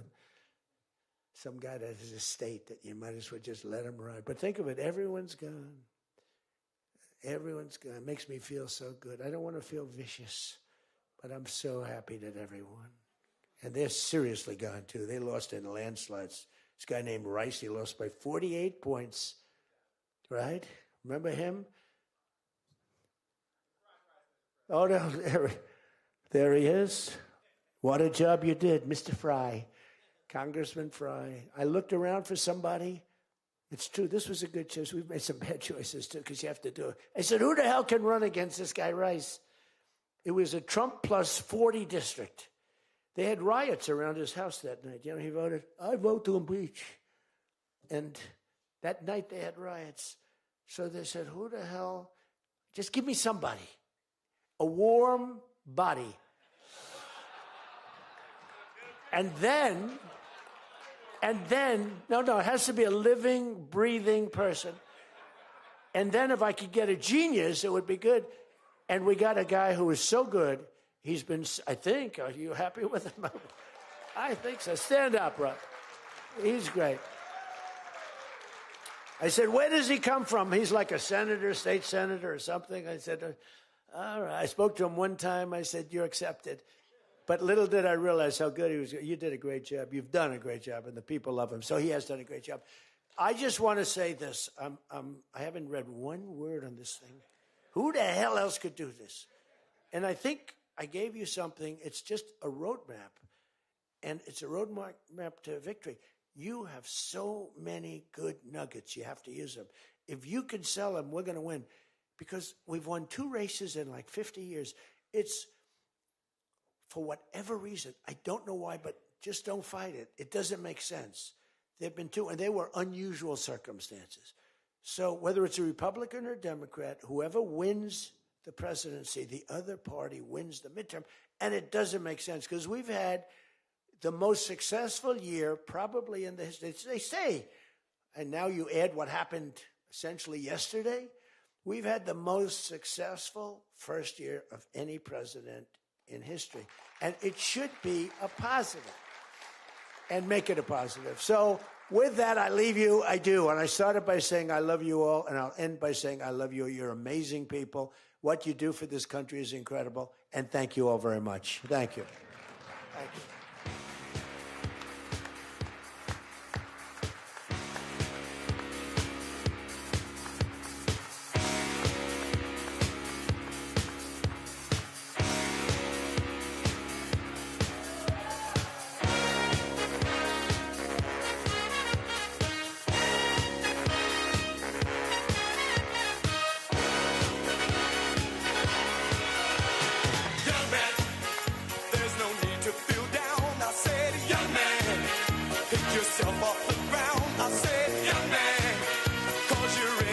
Some guy that has a state that you might as well just let him ride. But think of it, everyone's gone. Everyone's gone. It makes me feel so good. I don't want to feel vicious, but I'm so happy that everyone. And they're seriously gone, too. They lost in landslides. This guy named Rice, he lost by 48 points. Right? Remember him? Oh, no, there he is. What a job you did, Mr. Fry, Congressman Fry. I looked around for somebody. It's true, this was a good choice. We've made some bad choices, too, because you have to do it. I said, who the hell can run against this guy, Rice? It was a Trump plus 40 district. They had riots around his house that night. You know, he voted, I vote to impeach. And that night they had riots. So they said, who the hell? Just give me somebody. A warm body. And then, no, it has to be a living, breathing person. And then if I could get a genius, it would be good. And we got a guy who is so good. He's been, I think, are you happy with him? I think so. Stand up, Rob. He's great. I said, where does he come from? He's like a senator, state senator or something. I said, all right. I spoke to him one time. I said, you're accepted. But little did I realize how good he was. You did a great job. You've done a great job, and the people love him. So he has done a great job. I just want to say this. I haven't read one word on this thing. Who the hell else could do this? And I think I gave you something. It's just a roadmap, and it's a roadmap to victory. You have so many good nuggets. You have to use them. If you can sell them, we're going to win, because we've won 2 races in like 50 years. It's, for whatever reason, I don't know why, but just don't fight it. It doesn't make sense. There have been 2, and they were unusual circumstances. So whether it's a Republican or Democrat, whoever wins the presidency, the other party wins the midterm. And it doesn't make sense, because we've had the most successful year probably in the history. They say, and now you add what happened essentially yesterday, we've had the most successful first year of any president in history. And it should be a positive, and make it a positive. So With that, I leave you. I do. And I started by saying I love you all, and I'll end by saying I love you. You're amazing people. What you do for this country is incredible. And thank you all very much. Thank you. Thank you. Young man, there's no need to feel down. I said, young man, pick yourself off the ground. I said, young man, 'cause you're